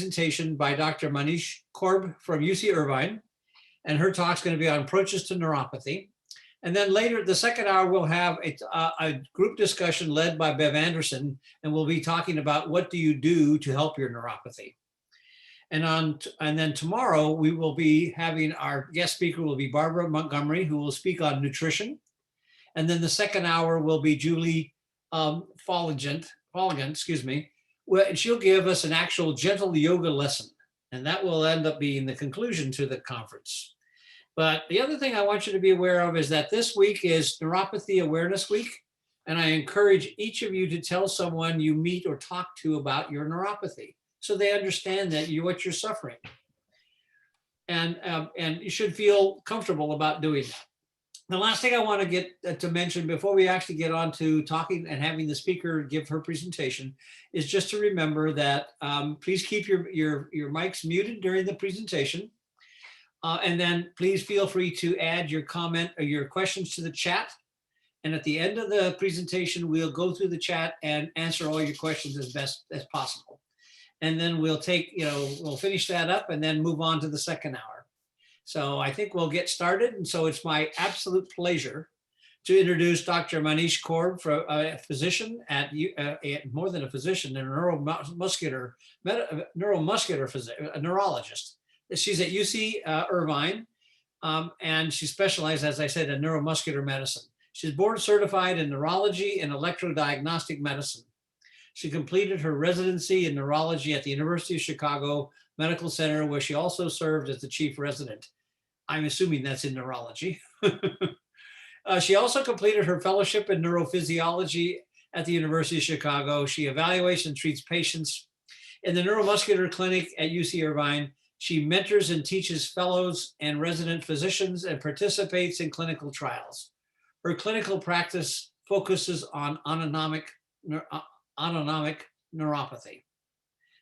Presentation by Dr. Manish Corb from UC Irvine, and her talk's going to be on approaches to neuropathy. And then later, the second hour, we'll have a group discussion led by Bev Anderson, and we'll be talking about what do you do to help your neuropathy. And then tomorrow, we will be having our guest speaker will be Barbara Montgomery, who will speak on nutrition. And then the second hour will be Julie Folligan, excuse me. Well, she'll give us an actual gentle yoga lesson, and that will end up being the conclusion to the conference. But the other thing I want you to be aware of is that this week is Neuropathy Awareness Week, and I encourage each of you to tell someone you meet or talk to about your neuropathy so they understand that what you're suffering. And you should feel comfortable about doing that. The last thing I want to get to mention before we actually get on to talking and having the speaker give her presentation is just to remember that please keep your mics muted during the presentation. And then please feel free to add your comment or your questions to the chat. And at the end of the presentation, we'll go through the chat and answer all your questions as best as possible. And then we'll we'll finish that up and then move on to the second hour. So I think we'll get started. And so it's my absolute pleasure to introduce Dr. Manish Corb, a physician more than a physician, a neuromuscular a neurologist. She's at UC Irvine, and she specializes, as I said, in neuromuscular medicine. She's board certified in neurology and electrodiagnostic medicine. She completed her residency in neurology at the University of Chicago Medical Center, where she also served as the chief resident. I'm assuming that's in neurology. She also completed her fellowship in neurophysiology at the University of Chicago. She evaluates and treats patients in the neuromuscular clinic at UC Irvine. She mentors and teaches fellows and resident physicians and participates in clinical trials. Her clinical practice focuses on autonomic neuropathy.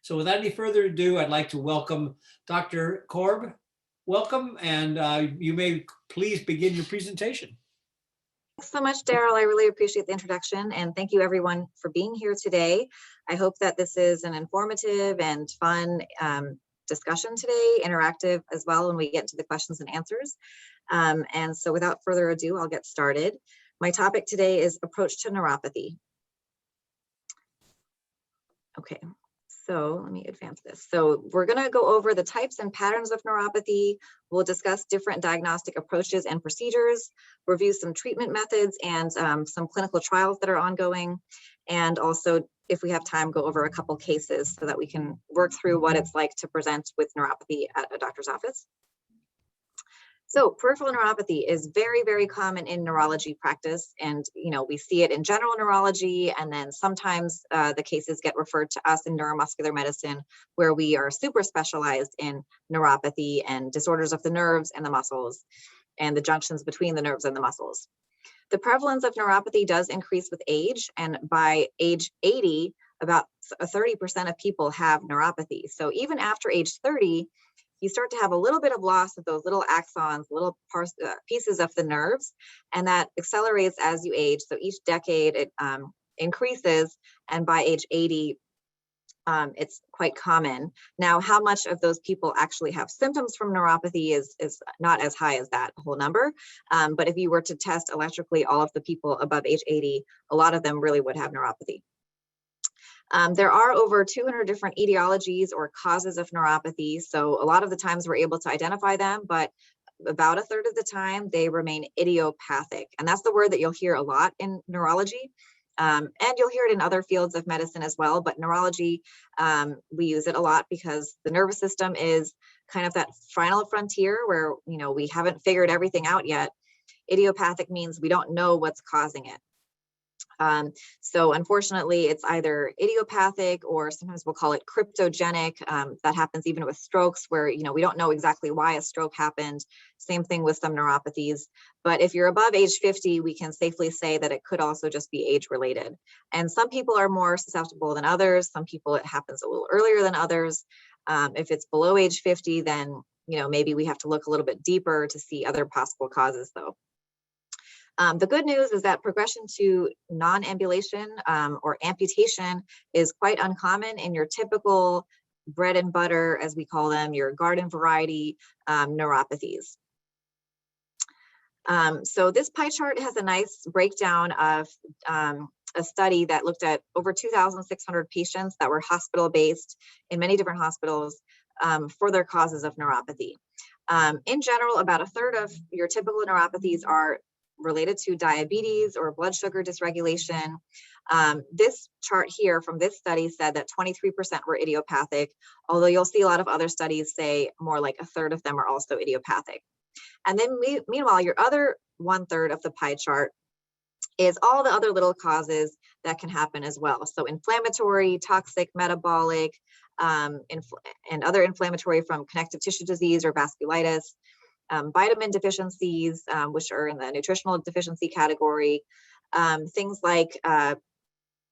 So without any further ado, I'd like to welcome Dr. Corb. Welcome, and you may please begin your presentation. Thanks so much, Daryl. I really appreciate the introduction, and thank you everyone for being here today. I hope that this is an informative and fun discussion today, interactive as well when we get into the questions and answers. And so without further ado, I'll get started. My topic today is approach to neuropathy. Okay. So let me advance this. So we're going to go over the types and patterns of neuropathy. We'll discuss different diagnostic approaches and procedures, review some treatment methods and some clinical trials that are ongoing. And also, if we have time, go over a couple cases so that we can work through what it's like to present with neuropathy at a doctor's office. So peripheral neuropathy is very, very common in neurology practice. And, we see it in general neurology. And then sometimes the cases get referred to us in neuromuscular medicine, where we are super specialized in neuropathy and disorders of the nerves and the muscles and the junctions between the nerves and the muscles. The prevalence of neuropathy does increase with age. And by age 80, about 30% of people have neuropathy. So even after age 30, you start to have a little bit of loss of those little axons, little pieces of the nerves, and that accelerates as you age. So each decade it increases, and by age 80, it's quite common. Now, how much of those people actually have symptoms from neuropathy is not as high as that whole number. But if you were to test electrically all of the people above age 80, a lot of them really would have neuropathy. There are over 200 different etiologies or causes of neuropathy. So a lot of the times we're able to identify them, but about a third of the time they remain idiopathic. And that's the word that you'll hear a lot in neurology. And you'll hear it in other fields of medicine as well. But neurology, we use it a lot because the nervous system is kind of that final frontier where, we haven't figured everything out yet. Idiopathic means we don't know what's causing it. So unfortunately, it's either idiopathic or sometimes we'll call it cryptogenic. That happens even with strokes where, we don't know exactly why a stroke happened. Same thing with some neuropathies. But if you're above age 50, we can safely say that it could also just be age related. And some people are more susceptible than others. Some people it happens a little earlier than others. If it's below age 50, then, maybe we have to look a little bit deeper to see other possible causes though. The good news is that progression to non-ambulation or amputation is quite uncommon in your typical bread and butter, as we call them, your garden variety neuropathies. So this pie chart has a nice breakdown of a study that looked at over 2,600 patients that were hospital-based in many different hospitals for their causes of neuropathy. In general, about a third of your typical neuropathies are related to diabetes or blood sugar dysregulation. This chart here from this study said that 23% were idiopathic, although you'll see a lot of other studies say more like a third of them are also idiopathic. And then meanwhile, your other 1/3 of the pie chart is all the other little causes that can happen as well. So inflammatory, toxic, metabolic, and other inflammatory from connective tissue disease or vasculitis, vitamin deficiencies, which are in the nutritional deficiency category, things like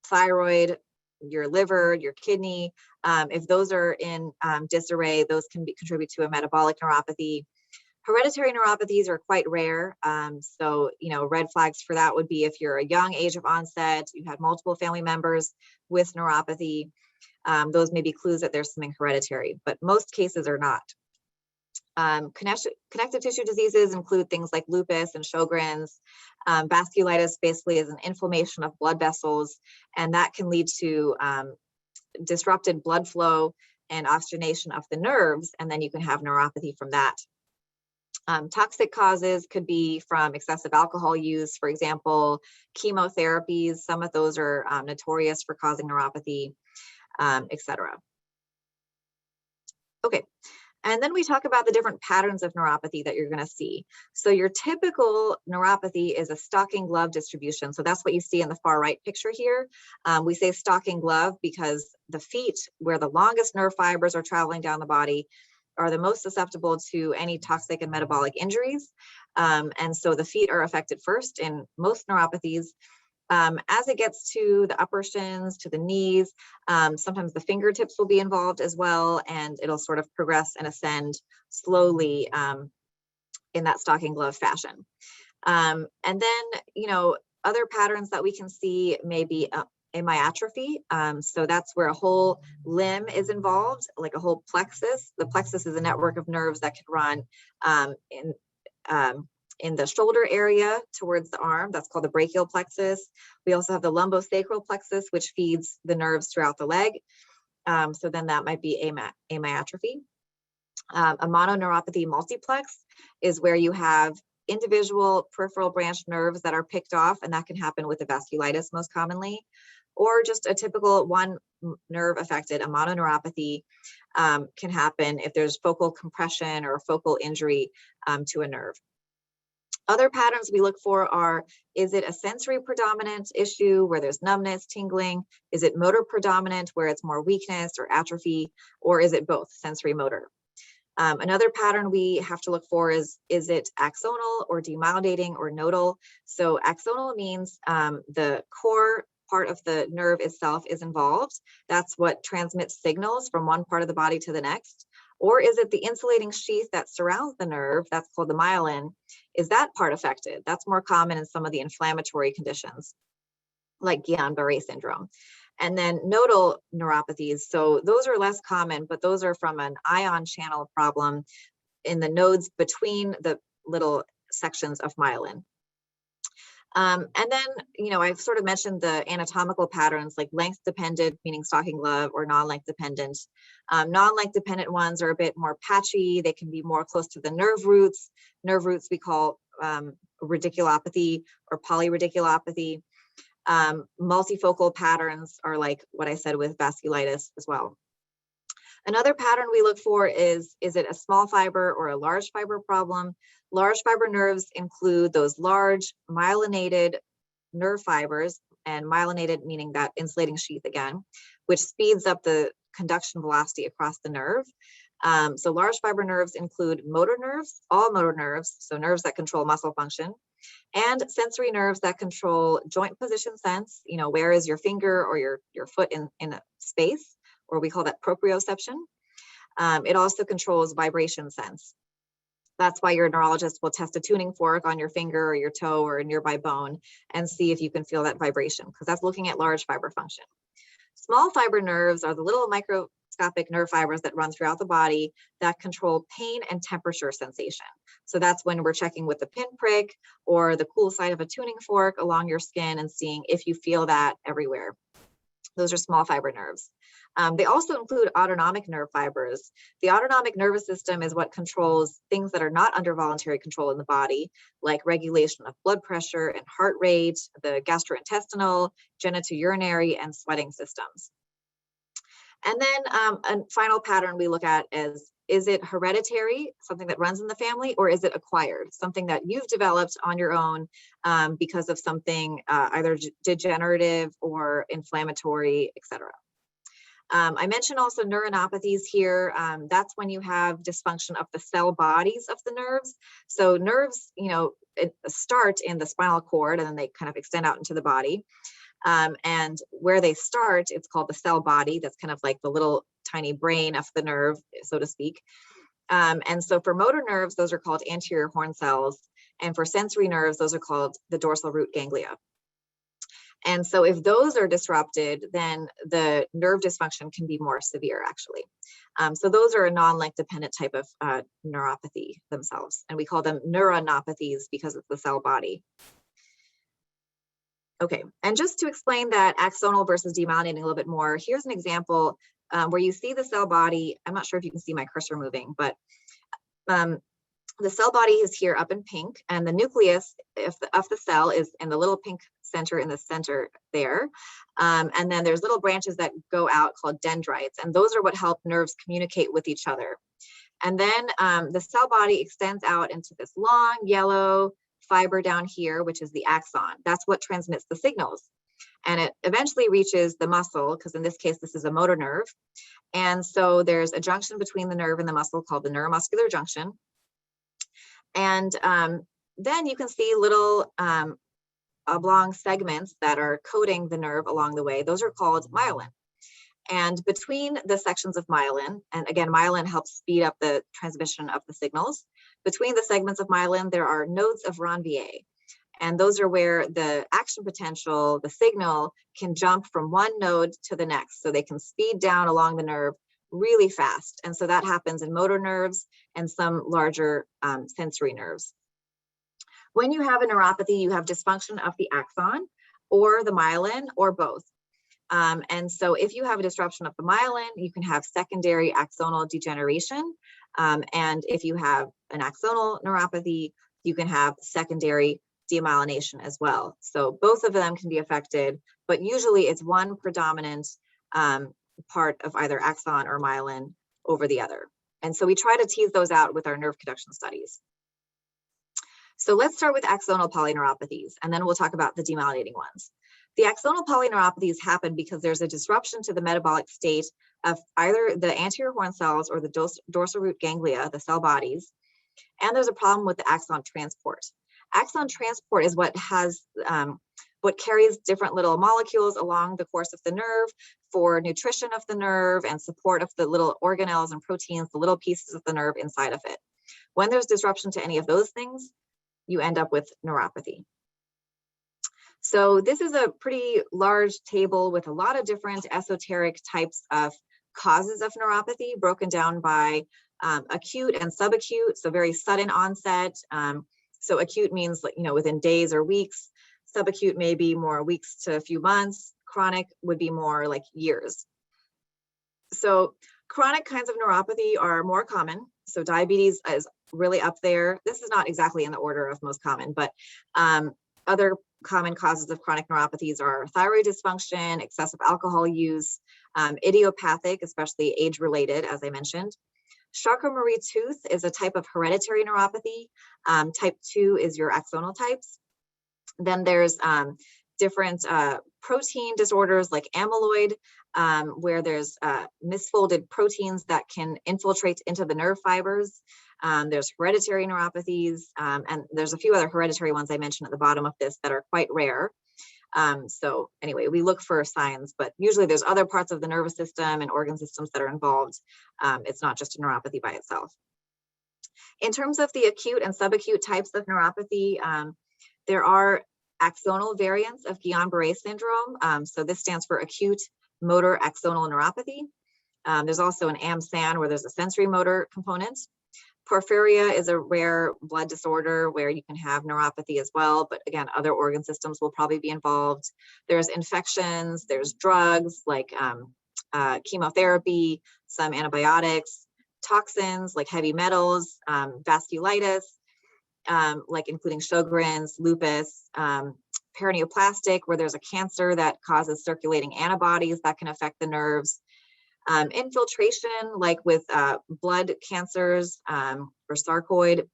thyroid, your liver, your kidney. If those are in disarray, those can contribute to a metabolic neuropathy. Hereditary neuropathies are quite rare. So, red flags for that would be if you're a young age of onset, you had multiple family members with neuropathy. Those may be clues that there's something hereditary, but most cases are not. Connective tissue diseases include things like lupus and Sjogren's. Vasculitis basically is an inflammation of blood vessels, and that can lead to disrupted blood flow and oxygenation of the nerves, and then you can have neuropathy from that. Toxic causes could be from excessive alcohol use, for example, chemotherapies. Some of those are notorious for causing neuropathy, etc. Okay, and then we talk about the different patterns of neuropathy that you're going to see. So your typical neuropathy is a stocking glove distribution. So that's what you see in the far right picture here. We say stocking glove because the feet, where the longest nerve fibers are traveling down the body, are the most susceptible to any toxic and metabolic injuries. And so the feet are affected first in most neuropathies. As it gets to the upper shins, to the knees, sometimes the fingertips will be involved as well, and it'll sort of progress and ascend slowly in that stocking glove fashion. And then, other patterns that we can see may be amyotrophy. So that's where a whole limb is involved, like a whole plexus. The plexus is a network of nerves that can run in the shoulder area towards the arm. That's called the brachial plexus. We also have the lumbosacral plexus, which feeds the nerves throughout the leg. So then that might be amyotrophy. A mononeuropathy multiplex is where you have individual peripheral branch nerves that are picked off, and that can happen with the vasculitis most commonly, or just a typical one nerve affected. A mononeuropathy can happen if there's focal compression or focal injury to a nerve. Other patterns we look for are, is it a sensory predominant issue where there's numbness, tingling? Is it motor predominant where it's more weakness or atrophy? Or is it both, sensory motor? Another pattern we have to look for is it axonal or demyelinating or nodal? So axonal means the core part of the nerve itself is involved. That's what transmits signals from one part of the body to the next. Or is it the insulating sheath that surrounds the nerve? That's called the myelin. Is that part affected? That's more common in some of the inflammatory conditions like Guillain-Barré syndrome. And then nodal neuropathies. So those are less common, but those are from an ion channel problem in the nodes between the little sections of myelin. And then, I've sort of mentioned the anatomical patterns like length dependent, meaning stocking glove, or non-length dependent. Non-length dependent ones are a bit more patchy. They can be more close to the nerve roots. Nerve roots we call radiculopathy or polyradiculopathy. Multifocal patterns are like what I said with vasculitis as well. Another pattern we look for is it a small fiber or a large fiber problem? Large fiber nerves include those large myelinated nerve fibers, and myelinated meaning that insulating sheath again, which speeds up the conduction velocity across the nerve. So large fiber nerves include motor nerves, all motor nerves, so nerves that control muscle function, and sensory nerves that control joint position sense, where is your finger or your foot in a space, or we call that proprioception. It also controls vibration sense. That's why your neurologist will test a tuning fork on your finger or your toe or a nearby bone and see if you can feel that vibration, because that's looking at large fiber function. Small fiber nerves are the little micro microscopic nerve fibers that run throughout the body that control pain and temperature sensation. So that's when we're checking with the pinprick or the cool side of a tuning fork along your skin and seeing if you feel that everywhere. Those are small fiber nerves. They also include autonomic nerve fibers. The autonomic nervous system is what controls things that are not under voluntary control in the body, like regulation of blood pressure and heart rate, the gastrointestinal, genitourinary, and sweating systems. And then a final pattern we look at is it hereditary, something that runs in the family, or is it acquired, something that you've developed on your own because of something either degenerative or inflammatory, etc. I mentioned also neuronopathies here. That's when you have dysfunction of the cell bodies of the nerves. So nerves, start in the spinal cord and then they kind of extend out into the body. And where they start, it's called the cell body. That's kind of like the little tiny brain of the nerve, so to speak. And so for motor nerves, those are called anterior horn cells. And for sensory nerves, those are called the dorsal root ganglia. And so if those are disrupted, then the nerve dysfunction can be more severe, actually. So those are a non-link dependent type of neuropathy themselves. And we call them neuronopathies because of the cell body. Okay, and just to explain that axonal versus demyelinating a little bit more, here's an example where you see the cell body. I'm not sure if you can see my cursor moving, but the cell body is here up in pink, and the nucleus of the cell is in the little pink center in the center there. And then there's little branches that go out called dendrites, and those are what help nerves communicate with each other. And then the cell body extends out into this long yellow fiber down here, which is the axon. That's what transmits the signals. And it eventually reaches the muscle, because in this case, this is a motor nerve. And so there's a junction between the nerve and the muscle called the neuromuscular junction. And then you can see little oblong segments that are coating the nerve along the way. Those are called myelin. And between the sections of myelin, and again, myelin helps speed up the transmission of the signals. Between the segments of myelin, there are nodes of Ranvier. And those are where the action potential, the signal, can jump from one node to the next. So they can speed down along the nerve really fast. And so that happens in motor nerves and some larger sensory nerves. When you have a neuropathy, you have dysfunction of the axon or the myelin or both. And so if you have a disruption of the myelin, you can have secondary axonal degeneration. And if you have an axonal neuropathy, you can have secondary demyelination as well. So both of them can be affected, but usually it's one predominant part of either axon or myelin over the other. And so we try to tease those out with our nerve conduction studies. So let's start with axonal polyneuropathies, and then we'll talk about the demyelinating ones. The axonal polyneuropathies happen because there's a disruption to the metabolic state of either the anterior horn cells or the dorsal root ganglia, the cell bodies, and there's a problem with the axon transport. Axon transport is what carries different little molecules along the course of the nerve for nutrition of the nerve and support of the little organelles and proteins, the little pieces of the nerve inside of it. When there's disruption to any of those things, you end up with neuropathy. So this is a pretty large table with a lot of different esoteric types of causes of neuropathy broken down by acute and subacute, so very sudden onset. So acute means within days or weeks. Subacute may be more weeks to a few months. Chronic would be more like years. So chronic kinds of neuropathy are more common. So diabetes is really up there. This is not exactly in the order of most common, but other common causes of chronic neuropathies are thyroid dysfunction, excessive alcohol use, idiopathic, especially age-related, as I mentioned. Charcot-Marie-Tooth is a type of hereditary neuropathy. Type 2 is your axonal types. Then there's different protein disorders like amyloid, where there's misfolded proteins that can infiltrate into the nerve fibers. There's hereditary neuropathies, and there's a few other hereditary ones I mentioned at the bottom of this that are quite rare. So anyway, we look for signs, but usually there's other parts of the nervous system and organ systems that are involved. It's not just a neuropathy by itself. In terms of the acute and subacute types of neuropathy, there are axonal variants of Guillain-Barré syndrome. So this stands for acute motor axonal neuropathy. There's also an AMSAN where there's a sensory motor component. Porphyria is a rare blood disorder where you can have neuropathy as well, but again, other organ systems will probably be involved. There's infections, there's drugs like chemotherapy, some antibiotics, toxins like heavy metals, vasculitis, like including Sjogren's, lupus, perineoplastic, where there's a cancer that causes circulating antibodies that can affect the nerves. Infiltration, like with blood cancers or sarcoid,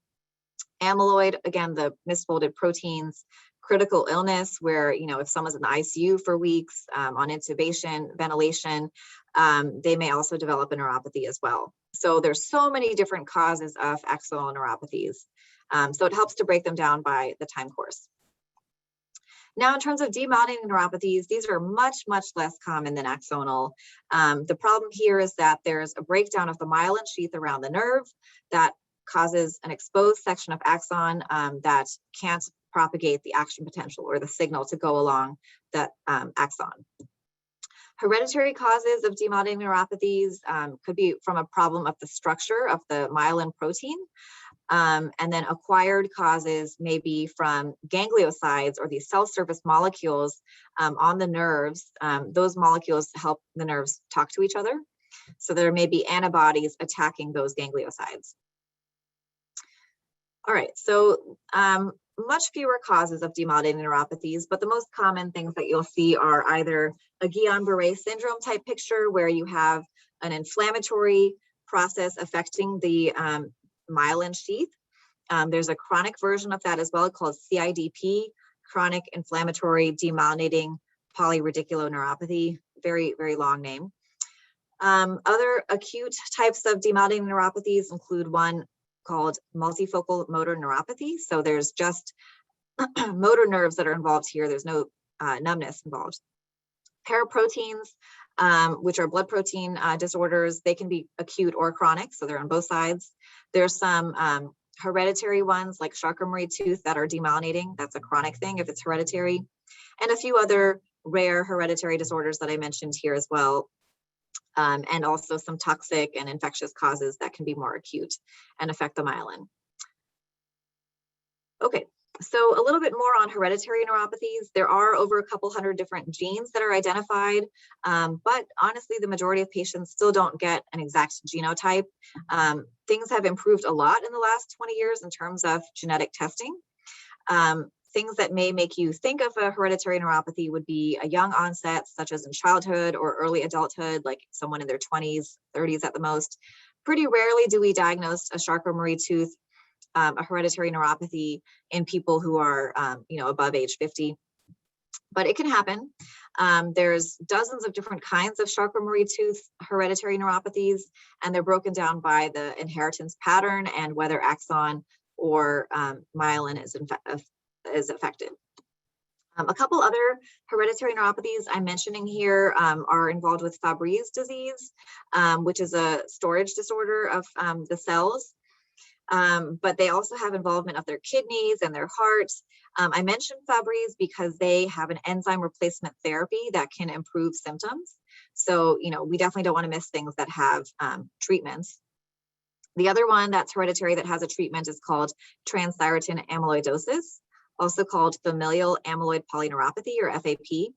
amyloid, again, the misfolded proteins, critical illness, where, you know, if someone's in the ICU for weeks on intubation, ventilation, they may also develop a neuropathy as well. So there's so many different causes of axonal neuropathies. So it helps to break them down by the time course. Now, in terms of demyelinating neuropathies, these are much, much less common than axonal. The problem here is that there's a breakdown of the myelin sheath around the nerve that causes an exposed section of axon that can't propagate the action potential or the signal to go along that axon. Hereditary causes of demyelinating neuropathies could be from a problem of the structure of the myelin protein. And then acquired causes may be from gangliosides or these cell surface molecules on the nerves. Those molecules help the nerves talk to each other. So there may be antibodies attacking those gangliosides. All right, so much fewer causes of demyelinating neuropathies, but the most common things that you'll see are either a Guillain-Barré syndrome type picture where you have an inflammatory process affecting the myelin sheath. There's a chronic version of that as well called CIDP, chronic inflammatory demyelinating polyradiculoneuropathy, very, very long name. Other acute types of demyelinating neuropathies include one called multifocal motor neuropathy. So there's just motor nerves that are involved here. There's no numbness involved. Paraproteins, which are blood protein disorders, they can be acute or chronic, so they're on both sides. There's some hereditary ones like Charcot-Marie tooth that are demyelinating. That's a chronic thing if it's hereditary. And a few other rare hereditary disorders that I mentioned here as well. And also some toxic and infectious causes that can be more acute and affect the myelin. Okay, so a little bit more on hereditary neuropathies. There are over a couple hundred different genes that are identified, but honestly, the majority of patients still don't get an exact genotype. Things have improved a lot in the last 20 years in terms of genetic testing. Things that may make you think of a hereditary neuropathy would be a young onset, such as in childhood or early adulthood, like someone in their 20s, 30s at the most. Pretty rarely do we diagnose a Charcot-Marie tooth, a hereditary neuropathy in people who are, above age 50, but it can happen. There's dozens of different kinds of Charcot-Marie tooth hereditary neuropathies, and they're broken down by the inheritance pattern and whether axon or myelin is affected. A couple other hereditary neuropathies I'm mentioning here are involved with Fabry's disease, which is a storage disorder of the cells. But they also have involvement of their kidneys and their hearts. I mentioned Fabry's because they have an enzyme replacement therapy that can improve symptoms. So, we definitely don't want to miss things that have treatments. The other one that's hereditary that has a treatment is called Trans-Thyrotin Amyloidosis, also called familial amyloid polyneuropathy or FAP.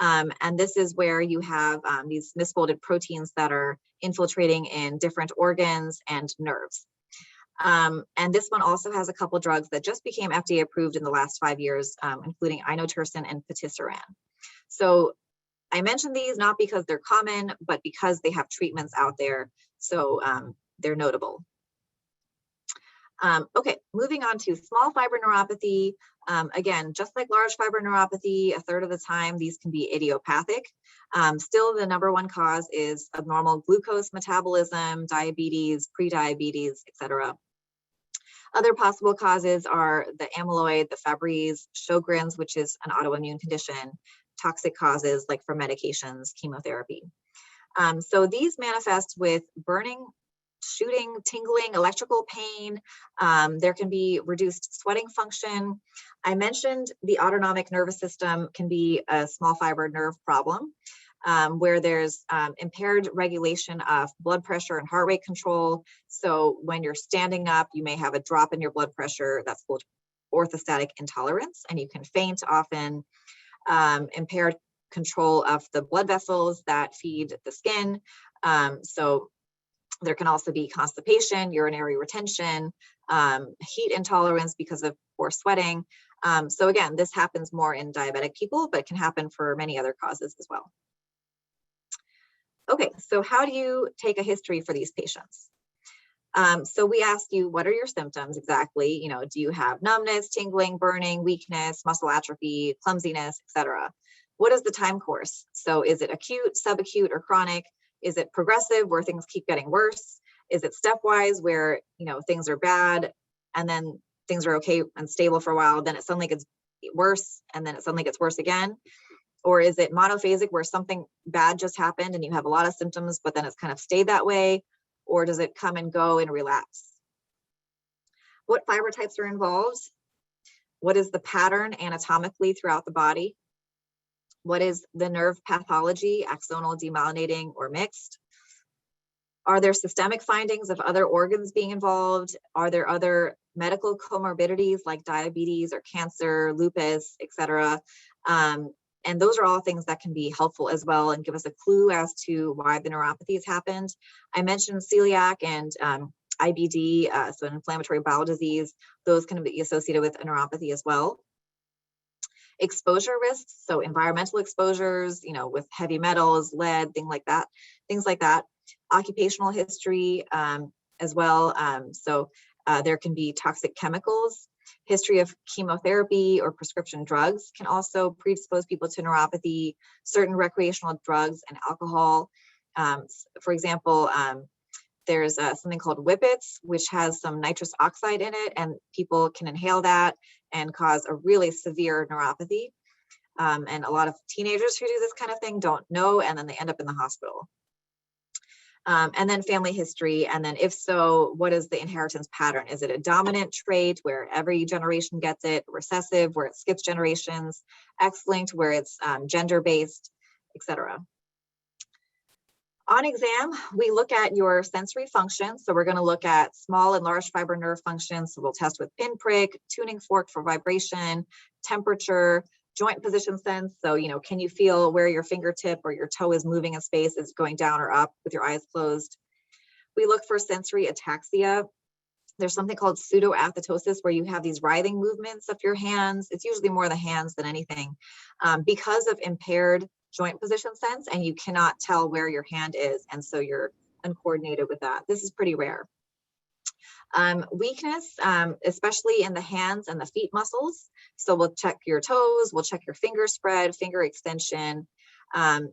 And this is where you have these misfolded proteins that are infiltrating in different organs and nerves. And this one also has a couple drugs that just became FDA approved in the last 5 years, including inotersen and patisiran. So I mention these not because they're common, but because they have treatments out there. So they're notable. Okay, moving on to small fiber neuropathy. Again, just like large fiber neuropathy, a third of the time, these can be idiopathic. Still, the #1 cause is abnormal glucose metabolism, diabetes, prediabetes, etc. Other possible causes are the amyloid, the Fabry's, Sjogren's, which is an autoimmune condition, toxic causes like for medications, chemotherapy. So these manifest with burning, shooting, tingling, electrical pain. There can be reduced sweating function. I mentioned the autonomic nervous system can be a small fiber nerve problem. where there's impaired regulation of blood pressure and heart rate control. So when you're standing up, you may have a drop in your blood pressure. That's called orthostatic intolerance, and you can faint often. Impaired control of the blood vessels that feed the skin. So there can also be constipation, urinary retention, heat intolerance because of poor sweating. So again, this happens more in diabetic people, but can happen for many other causes as well. Okay, so how do you take a history for these patients? So we ask you, what are your symptoms exactly? You know, do you have numbness, tingling, burning, weakness, muscle atrophy, clumsiness, etc.? What is the time course? So is it acute, subacute, or chronic? Is it progressive where things keep getting worse? Is it stepwise where, you know, things are bad and then things are okay and stable for a while, then it suddenly gets worse and then it suddenly gets worse again? Or is it monophasic where something bad just happened and you have a lot of symptoms, but then it's kind of stayed that way? Or does it come and go and relapse? What fiber types are involved? What is the pattern anatomically throughout the body? What is the nerve pathology, axonal, demyelinating, or mixed? Are there systemic findings of other organs being involved? Are there other medical comorbidities like diabetes or cancer, lupus, etc.? And those are all things that can be helpful as well and give us a clue as to why the neuropathy has happened. I mentioned celiac and IBD, so an inflammatory bowel disease. Those can be associated with a neuropathy as well. Exposure risks, so environmental exposures, you know, with heavy metals, lead, things like that. Occupational history as well. So there can be toxic chemicals. History of chemotherapy or prescription drugs can also predispose people to neuropathy. Certain recreational drugs and alcohol. For example, there's something called Whippets, which has some nitrous oxide in it, and people can inhale that and cause a really severe neuropathy. And a lot of teenagers who do this kind of thing don't know, and then they end up in the hospital. And then family history, and then if so, what is the inheritance pattern? Is it a dominant trait where every generation gets it, recessive where it skips generations, X-linked where it's gender-based, etc. On exam, we look at your sensory function. So we're going to look at small and large fiber nerve functions. So we'll test with pinprick, tuning fork for vibration, temperature, joint position sense. So, you know, can you feel where your fingertip or your toe is moving in space? Is it going down or up with your eyes closed? We look for sensory ataxia. There's something called pseudoathetosis where you have these writhing movements of your hands. It's usually more the hands than anything because of impaired joint position sense, and you cannot tell where your hand is. And so you're uncoordinated with that. This is pretty rare. Weakness, especially in the hands and the feet muscles. So we'll check your toes, we'll check your finger spread, finger extension,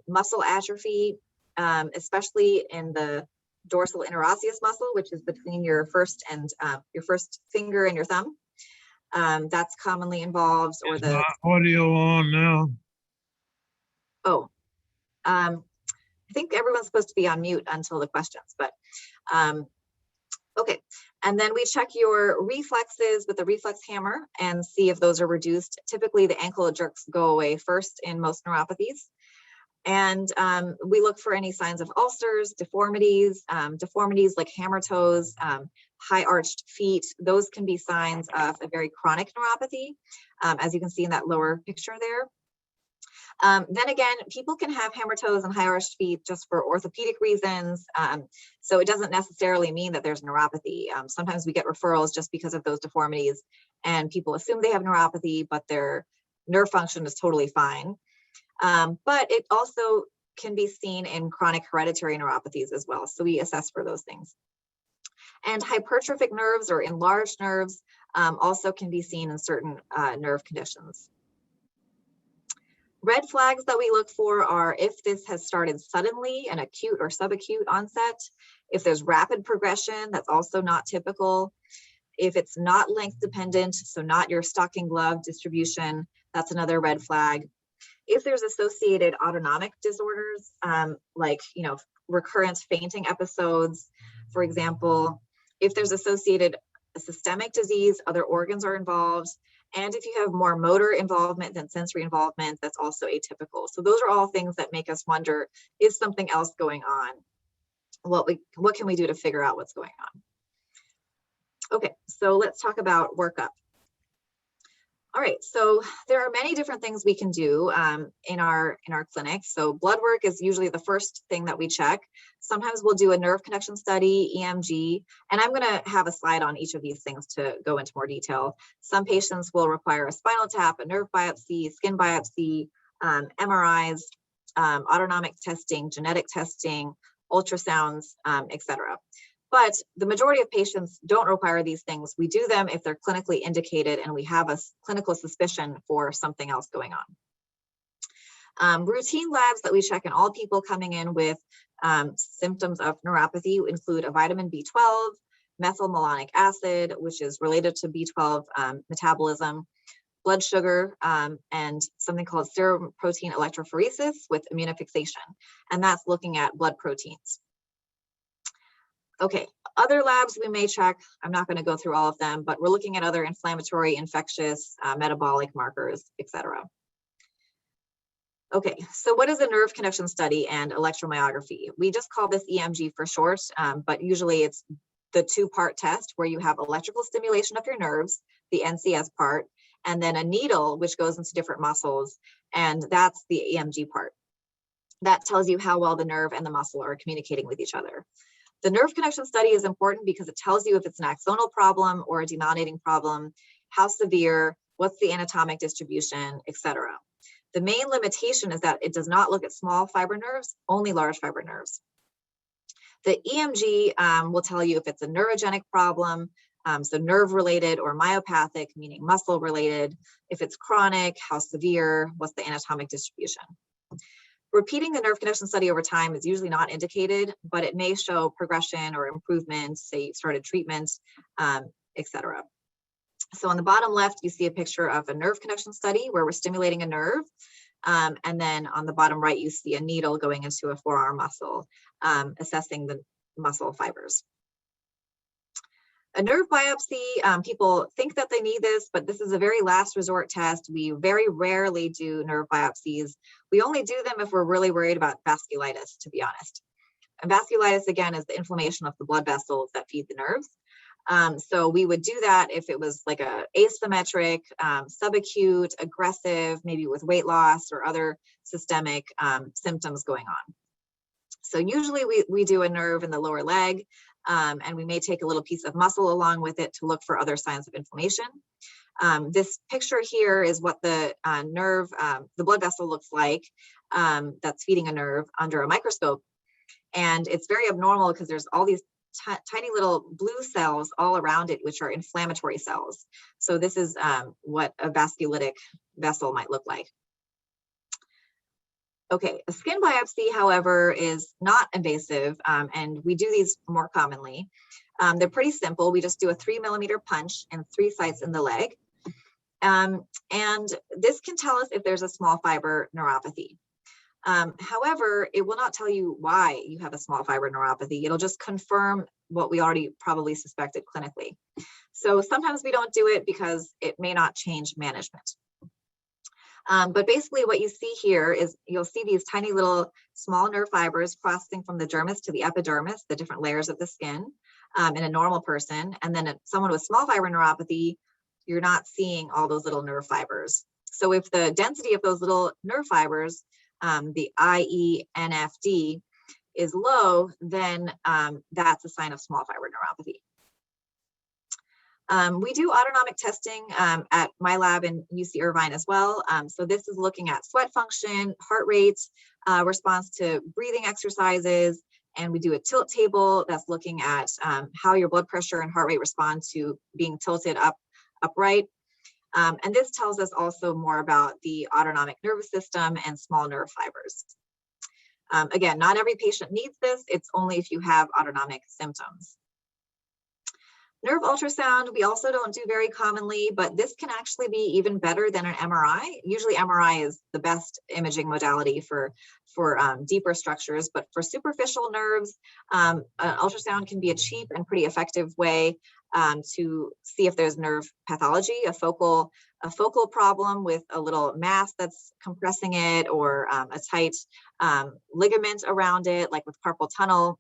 muscle atrophy, especially in the dorsal interosseous muscle, which is between your first finger and your thumb. That's commonly involved. Or the audio on now. Oh, I think everyone's supposed to be on mute until the questions, but okay. And then we check your reflexes with the reflex hammer and see if those are reduced. Typically the ankle jerks go away first in most neuropathies. And we look for any signs of ulcers, deformities like hammer toes, high arched feet. Those can be signs of a very chronic neuropathy, as you can see in that lower picture there. Then again, people can have hammer toes and high arched feet just for orthopedic reasons. So it doesn't necessarily mean that there's neuropathy. Sometimes we get referrals just because of those deformities and people assume they have neuropathy, but their nerve function is totally fine. But it also can be seen in chronic hereditary neuropathies as well. So we assess for those things. And hypertrophic nerves or enlarged nerves also can be seen in certain nerve conditions. Red flags that we look for are if this has started suddenly, an acute or subacute onset, if there's rapid progression, that's also not typical. If it's not length dependent, so not your stocking glove distribution, that's another red flag. If there's associated autonomic disorders, like, you know, recurrent fainting episodes, for example, if there's associated systemic disease, other organs are involved, And if you have more motor involvement than sensory involvement, that's also atypical. So those are all things that make us wonder, is something else going on? What can we do to figure out what's going on? Okay, so let's talk about workup. All right, so there are many different things we can do in our clinic. So blood work is usually the first thing that we check. Sometimes we'll do a nerve connection study, EMG, and I'm gonna have a slide on each of these things to go into more detail. Some patients will require a spinal tap, a nerve biopsy, skin biopsy, MRIs, autonomic testing, genetic testing, ultrasounds, etc. But the majority of patients don't require these things. We do them if they're clinically indicated and we have a clinical suspicion for something else going on. Routine labs that we check in all people coming in with symptoms of neuropathy include a vitamin B12, methylmalonic acid, which is related to B12 metabolism, blood sugar, and something called serum protein electrophoresis with immunofixation. And that's looking at blood proteins. Okay, other labs we may check, I'm not going to go through all of them, but we're looking at other inflammatory, infectious, metabolic markers, etc. Okay, so what is a nerve connection study and electromyography? We just call this EMG for short, but usually it's the two-part test where you have electrical stimulation of your nerves, the NCS part, and then a needle which goes into different muscles, and that's the EMG part. That tells you how well the nerve and the muscle are communicating with each other. The nerve connection study is important because it tells you if it's an axonal problem or a demyelinating problem, how severe, what's the anatomic distribution, etc. The main limitation is that it does not look at small fiber nerves, only large fiber nerves. The EMG will tell you if it's a neurogenic problem, so nerve-related or myopathic, meaning muscle-related. If it's chronic, how severe, what's the anatomic distribution. Repeating the nerve connection study over time is usually not indicated, but it may show progression or improvement, say you started treatment, etc. So on the bottom left, you see a picture of a nerve connection study where we're stimulating a nerve. And then on the bottom right, you see a needle going into a forearm muscle, assessing the muscle fibers. A nerve biopsy, people think that they need this, but this is a very last resort test. We very rarely do nerve biopsies. We only do them if we're really worried about vasculitis, to be honest. And vasculitis, again, is the inflammation of the blood vessels that feed the nerves. So we would do that if it was like a asymmetric, subacute, aggressive, maybe with weight loss or other systemic symptoms going on. So usually we do a nerve in the lower leg, and we may take a little piece of muscle along with it to look for other signs of inflammation. This picture here is what the nerve, the blood vessel looks like that's feeding a nerve under a microscope. And it's very abnormal because there's all these tiny little blue cells all around it, which are inflammatory cells. So this is what a vasculitic vessel might look like. Okay, a skin biopsy, however, is not invasive, and we do these more commonly. They're pretty simple. We just do a 3mm punch in 3 sites in the leg. And this can tell us if there's a small fiber neuropathy. However, it will not tell you why you have a small fiber neuropathy. It'll just confirm what we already probably suspected clinically. So sometimes we don't do it because it may not change management. But basically what you see here is you'll see these tiny little small nerve fibers crossing from the dermis to the epidermis, the different layers of the skin in a normal person. And then someone with small fiber neuropathy, you're not seeing all those little nerve fibers. So if the density of those little nerve fibers, the IENFD, is low, then that's a sign of small fiber neuropathy. We do autonomic testing at my lab in UC Irvine as well. So this is looking at sweat function, heart rate, response to breathing exercises, and we do a tilt table that's looking at how your blood pressure and heart rate respond to being tilted upright. And this tells us also more about the autonomic nervous system and small nerve fibers. Again, not every patient needs this. It's only if you have autonomic symptoms. Nerve ultrasound, we also don't do very commonly, but this can actually be even better than an MRI. Usually MRI is the best imaging modality for deeper structures, but for superficial nerves, ultrasound can be a cheap and pretty effective way to see if there's nerve pathology, a focal problem with a little mass that's compressing it, or a tight ligament around it, like with carpal tunnel.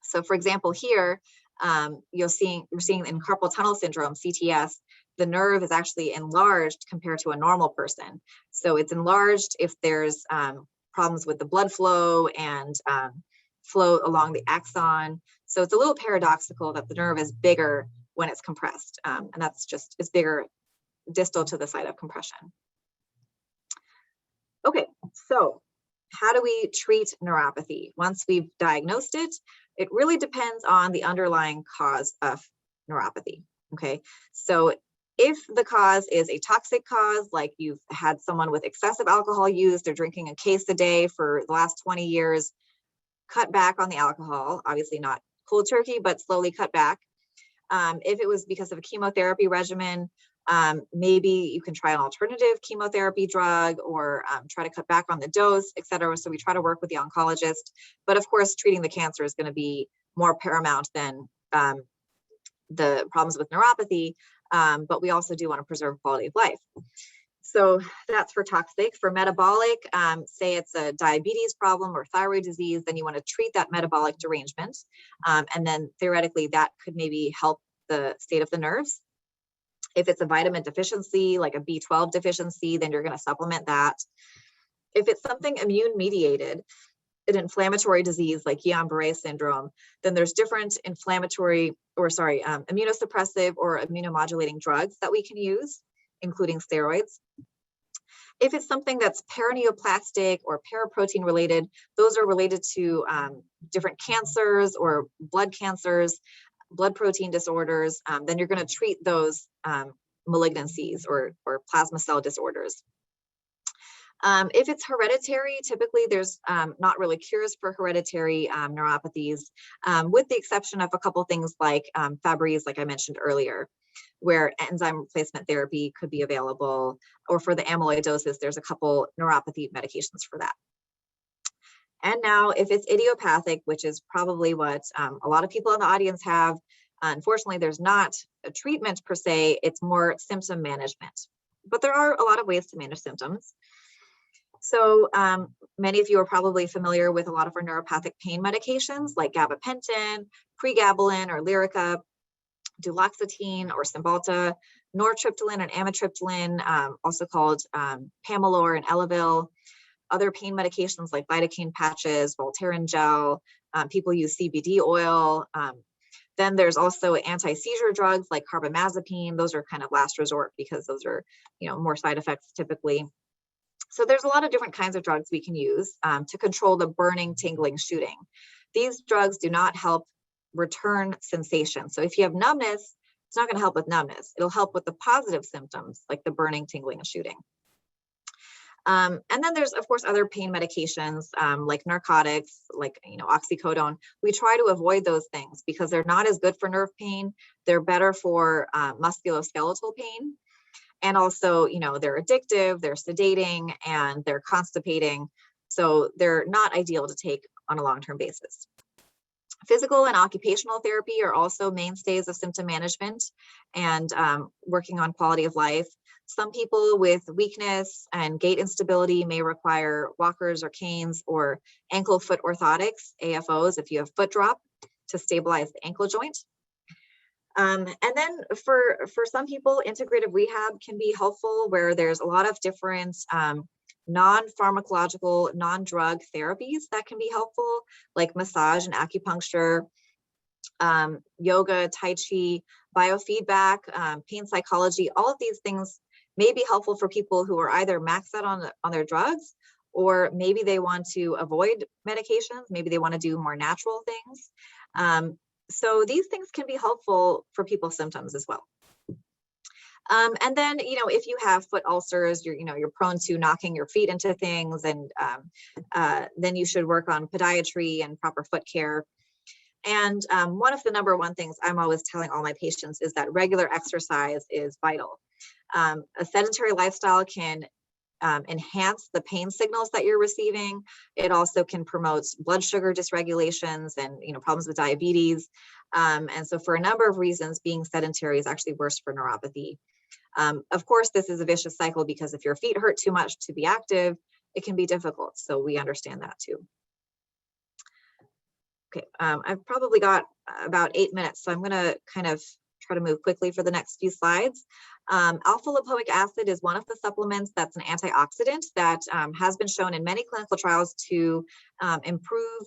So for example, here, we're seeing in carpal tunnel syndrome, CTS, the nerve is actually enlarged compared to a normal person. So it's enlarged if there's problems with the blood flow and flow along the axon. So it's a little paradoxical that the nerve is bigger when it's compressed. And that's just, it's bigger distal to the site of compression. Okay, so how do we treat neuropathy? Once we've diagnosed it, it really depends on the underlying cause of neuropathy, okay? So if the cause is a toxic cause, like you've had someone with excessive alcohol use, they're drinking a case a day for the last 20 years, cut back on the alcohol, obviously not cold turkey, but slowly cut back. If it was because of a chemotherapy regimen, maybe you can try an alternative chemotherapy drug, or try to cut back on the dose, et cetera. So we try to work with the oncologist, but of course, treating the cancer is going to be more paramount than the problems with neuropathy, but we also do want to preserve quality of life. So that's for toxic. For metabolic, say it's a diabetes problem or thyroid disease, then you want to treat that metabolic derangement. And then theoretically, that could maybe help the state of the nerves. If it's a vitamin deficiency, like a B12 deficiency, then you're going to supplement that. If it's something immune mediated, an inflammatory disease like Guillain-Barré syndrome, then there's different immunosuppressive or immunomodulating drugs that we can use, including steroids. If it's something that's perineoplastic or paraprotein related, those are related to different cancers or blood cancers, blood protein disorders, then you're going to treat those malignancies or plasma cell disorders. If it's hereditary, typically there's not really cures for hereditary neuropathies, with the exception of a couple things like Fabry's, like I mentioned earlier, where enzyme replacement therapy could be available, or for the amyloidosis, there's a couple neuropathy medications for that. And now if it's idiopathic, which is probably what a lot of people in the audience have, unfortunately, there's not a treatment per se, it's more symptom management. But there are a lot of ways to manage symptoms. So many of you are probably familiar with a lot of our neuropathic pain medications like gabapentin, pregabalin or Lyrica, duloxetine or Cymbalta, nortriptyline and amitriptyline, also called Pamelor and Elavil. Other pain medications like lidocaine patches, Voltaren gel, people use CBD oil. Then there's also anti-seizure drugs like carbamazepine. Those are kind of last resort because those are, more side effects typically. So there's a lot of different kinds of drugs we can use to control the burning, tingling, shooting. These drugs do not help return sensation. So if you have numbness, it's not going to help with numbness. It'll help with the positive symptoms like the burning, tingling, and shooting. And then there's, of course, other pain medications like narcotics, like oxycodone. We try to avoid those things because they're not as good for nerve pain. They're better for musculoskeletal pain. And also, they're addictive, they're sedating, and they're constipating. So they're not ideal to take on a long-term basis. Physical and occupational therapy are also mainstays of symptom management and working on quality of life. Some people with weakness and gait instability may require walkers or canes or ankle foot orthotics, AFOs, if you have foot drop, to stabilize the ankle joint. And then for some people, integrative rehab can be helpful, where there's a lot of different non-pharmacological, non-drug therapies that can be helpful, like massage and acupuncture, yoga, tai chi, biofeedback, pain psychology. All of these things may be helpful for people who are either maxed out on their drugs, or maybe they want to avoid medications. Maybe they want to do more natural things. So these things can be helpful for people's symptoms as well. And then, if you have foot ulcers, you're prone to knocking your feet into things, and then you should work on podiatry and proper foot care. And one of the number one things I'm always telling all my patients is that regular exercise is vital. A sedentary lifestyle can enhance the pain signals that you're receiving. It also can promote blood sugar dysregulations and problems with diabetes. And so for a number of reasons, being sedentary is actually worse for neuropathy. Of course, this is a vicious cycle because if your feet hurt too much to be active, it can be difficult. So we understand that too. Okay, I've probably got about 8 minutes, so I'm going to kind of try to move quickly for the next few slides. Alpha lipoic acid is one of the supplements that's an antioxidant that has been shown in many clinical trials to improve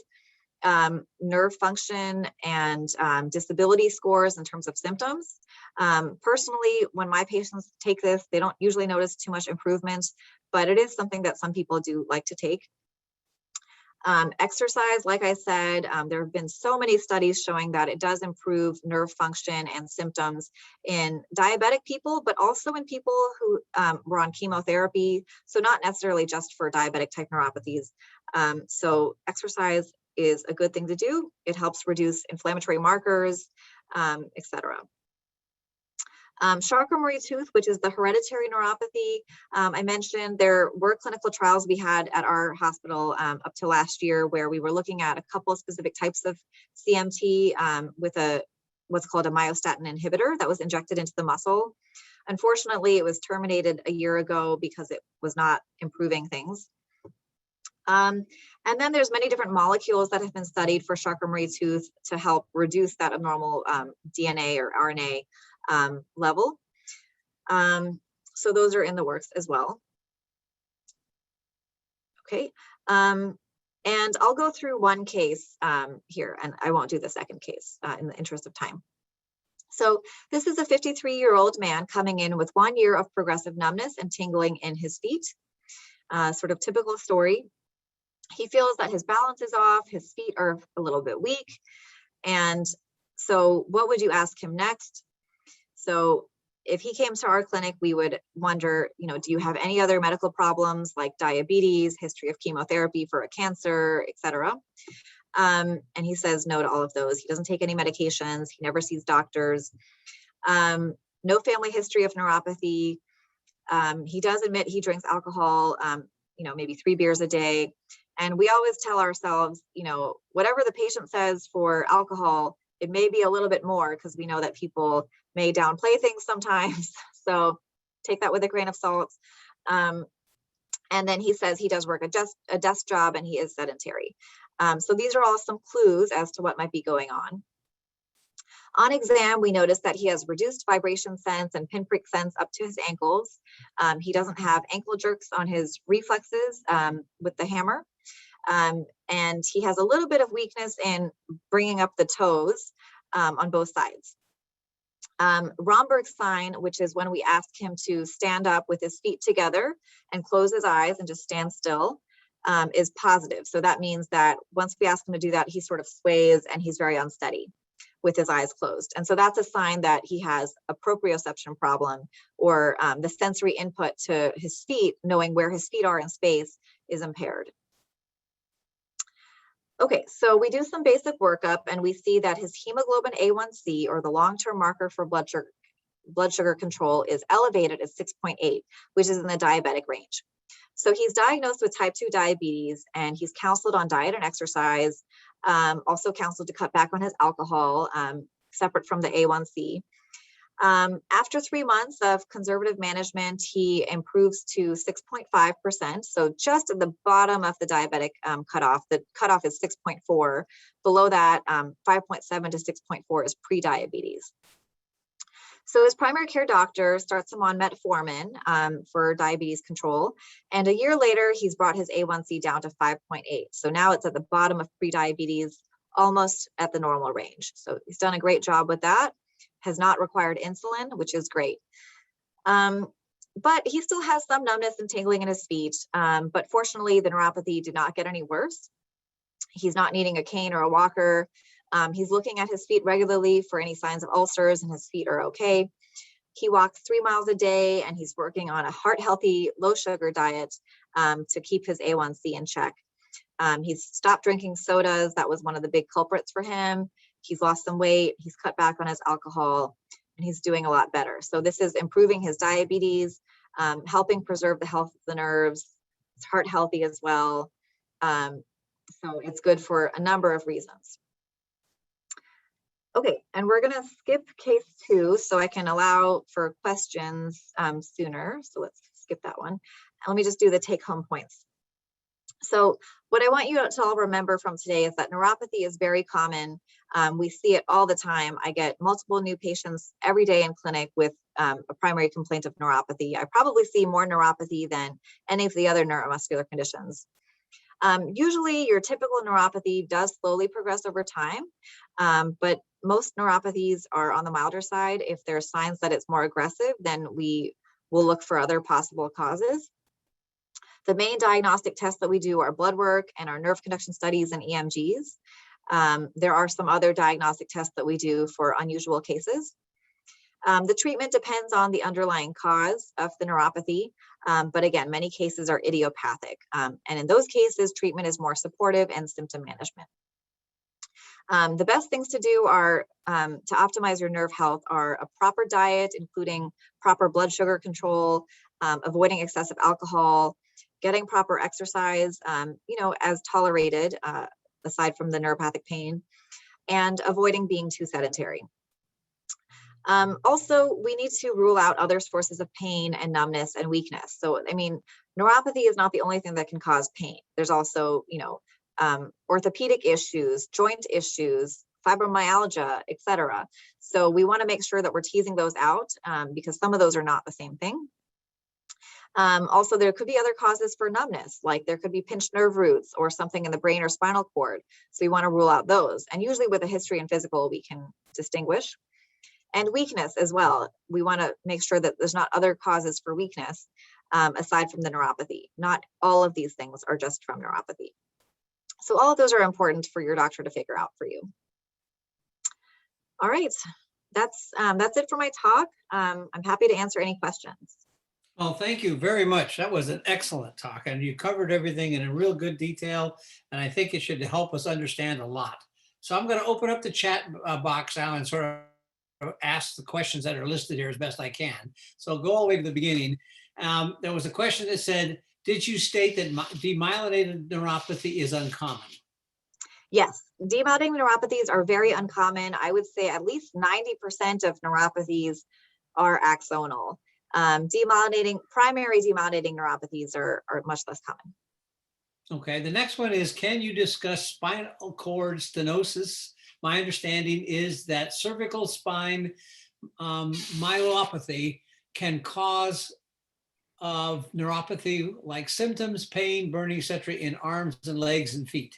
nerve function and disability scores in terms of symptoms. Personally, when my patients take this, they don't usually notice too much improvement, but it is something that some people do like to take. Exercise, like I said, there have been so many studies showing that it does improve nerve function and symptoms in diabetic people, but also in people who were on chemotherapy. So not necessarily just for diabetic type neuropathies. So exercise is a good thing to do. It helps reduce inflammatory markers, etc. Charcot-Marie tooth, which is the hereditary neuropathy. I mentioned there were clinical trials we had at our hospital up to last year where we were looking at a couple of specific types of CMT with what's called a myostatin inhibitor that was injected into the muscle. Unfortunately, it was terminated a year ago because it was not improving things. And then there's many different molecules that have been studied for Charcot-Marie tooth to help reduce that abnormal DNA or RNA level. So those are in the works as well. Okay, and I'll go through one case here, and I won't do the second case in the interest of time. So this is a 53-year-old man coming in with 1 year of progressive numbness and tingling in his feet. Sort of typical story. He feels that his balance is off, his feet are a little bit weak. And so what would you ask him next? So if he came to our clinic, we would wonder, do you have any other medical problems like diabetes, history of chemotherapy for a cancer, etc. And he says no to all of those. He doesn't take any medications. He never sees doctors. No family history of neuropathy. He does admit he drinks alcohol, maybe 3 beers a day. And we always tell ourselves, whatever the patient says for alcohol, it may be a little bit more because we know that people may downplay things sometimes. So take that with a grain of salt. And then he says he does work a desk job and he is sedentary. So these are all some clues as to what might be going on. On exam, we noticed that he has reduced vibration sense and pinprick sense up to his ankles. He doesn't have ankle jerks on his reflexes with the hammer. And he has a little bit of weakness in bringing up the toes on both sides. Romberg's sign, which is when we ask him to stand up with his feet together and close his eyes and just stand still, is positive. So that means that once we ask him to do that, he sort of sways and he's very unsteady with his eyes closed. And so that's a sign that he has a proprioception problem, or the sensory input to his feet, knowing where his feet are in space, is impaired. Okay, so we do some basic workup and we see that his hemoglobin A1C, or the long-term marker for blood sugar control, is elevated at 6.8, which is in the diabetic range. So he's diagnosed with type 2 diabetes and he's counseled on diet and exercise, also counseled to cut back on his alcohol, separate from the A1C. After 3 months of conservative management, he improves to 6.5%. So just at the bottom of the diabetic cutoff. The cutoff is 6.4. Below that, 5.7 to 6.4 is pre-diabetes. So his primary care doctor starts him on metformin for diabetes control. And a year later, he's brought his A1C down to 5.8. So now it's at the bottom of pre-diabetes, almost at the normal range. So he's done a great job with that. Has not required insulin, which is great. But he still has some numbness and tingling in his feet. But fortunately, the neuropathy did not get any worse. He's not needing a cane or a walker. He's looking at his feet regularly for any signs of ulcers, and his feet are okay. He walks 3 miles a day, and he's working on a heart-healthy, low-sugar diet to keep his A1C in check. He's stopped drinking sodas. That was one of the big culprits for him. He's lost some weight. He's cut back on his alcohol, and he's doing a lot better. So this is improving his diabetes. helping preserve the health of the nerves. It's heart healthy as well. So it's good for a number of reasons. Okay, and we're gonna skip case 2 so I can allow for questions sooner. So let's skip that one. Let me just do the take home points. So what I want you to all remember from today is that neuropathy is very common. We see it all the time. I get multiple new patients every day in clinic with a primary complaint of neuropathy. I probably see more neuropathy than any of the other neuromuscular conditions. Usually your typical neuropathy does slowly progress over time, but most neuropathies are on the milder side. If there are signs that it's more aggressive, then we will look for other possible causes. The main diagnostic tests that we do are blood work and our nerve conduction studies and EMGs. There are some other diagnostic tests that we do for unusual cases. The treatment depends on the underlying cause of the neuropathy, but again, many cases are idiopathic. And in those cases, treatment is more supportive and symptom management. The best things to do are to optimize your nerve health are a proper diet, including proper blood sugar control, avoiding excessive alcohol, getting proper exercise, as tolerated, aside from the neuropathic pain, and avoiding being too sedentary. Also, we need to rule out other sources of pain and numbness and weakness. So, I mean, neuropathy is not the only thing that can cause pain. There's also, orthopedic issues, joint issues, fibromyalgia, etc. So we want to make sure that we're teasing those out because some of those are not the same thing. Also, there could be other causes for numbness, like there could be pinched nerve roots or something in the brain or spinal cord. So we want to rule out those. And usually with a history and physical, we can distinguish. And weakness as well. We want to make sure that there's not other causes for weakness aside from the neuropathy. Not all of these things are just from neuropathy. So all of those are important for your doctor to figure out for you. All right, that's it for my talk. I'm happy to answer any questions. Well, thank you very much. That was an excellent talk, and you covered everything in a real good detail, and I think it should help us understand a lot. So I'm going to open up the chat box now and sort of ask the questions that are listed here as best I can. So I'll go all the way to the beginning. There was a question that said, did you state that demyelinated neuropathy is uncommon? Yes, demyelinating neuropathies are very uncommon. I would say at least 90% of neuropathies are axonal. Primary demyelinating neuropathies are much less common. Okay, the next one is, can you discuss spinal cord stenosis? My understanding is that cervical spine myelopathy can cause of neuropathy like symptoms, pain, burning, etc. in arms and legs and feet.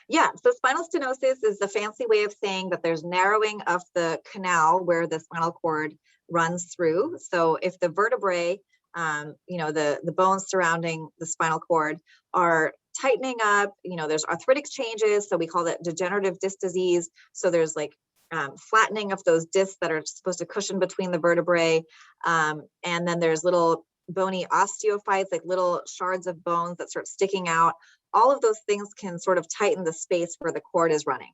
Yeah, so spinal stenosis is the fancy way of saying that there's narrowing of the canal where the spinal cord runs through. So if the vertebrae, the bones surrounding the spinal cord are tightening up, there's arthritic changes. So we call that degenerative disc disease. So there's like flattening of those discs that are supposed to cushion between the vertebrae. And then there's little bony osteophytes, like little shards of bones that start sticking out. All of those things can sort of tighten the space where the cord is running.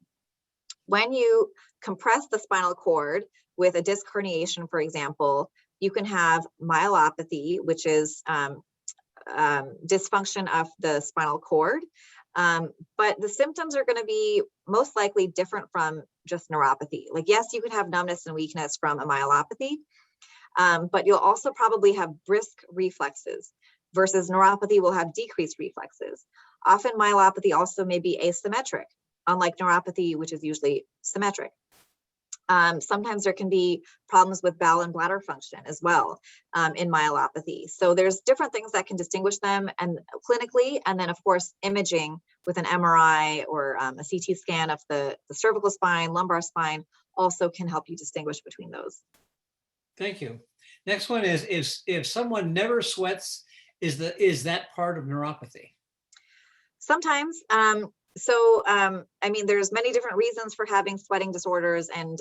When you compress the spinal cord with a disc herniation, for example, you can have myelopathy, which is dysfunction of the spinal cord. But the symptoms are going to be most likely different from just neuropathy. Like, yes, you could have numbness and weakness from a myelopathy, but you'll also probably have brisk reflexes versus neuropathy will have decreased reflexes. Often myelopathy also may be asymmetric, unlike neuropathy, which is usually symmetric. Sometimes there can be problems with bowel and bladder function as well in myelopathy. So there's different things that can distinguish them and clinically, and then of course imaging with an MRI or a CT scan of the cervical spine, lumbar spine also can help you distinguish between those. Thank you. Next one is if someone never sweats, is that part of neuropathy? Sometimes. I mean, there's many different reasons for having sweating disorders, and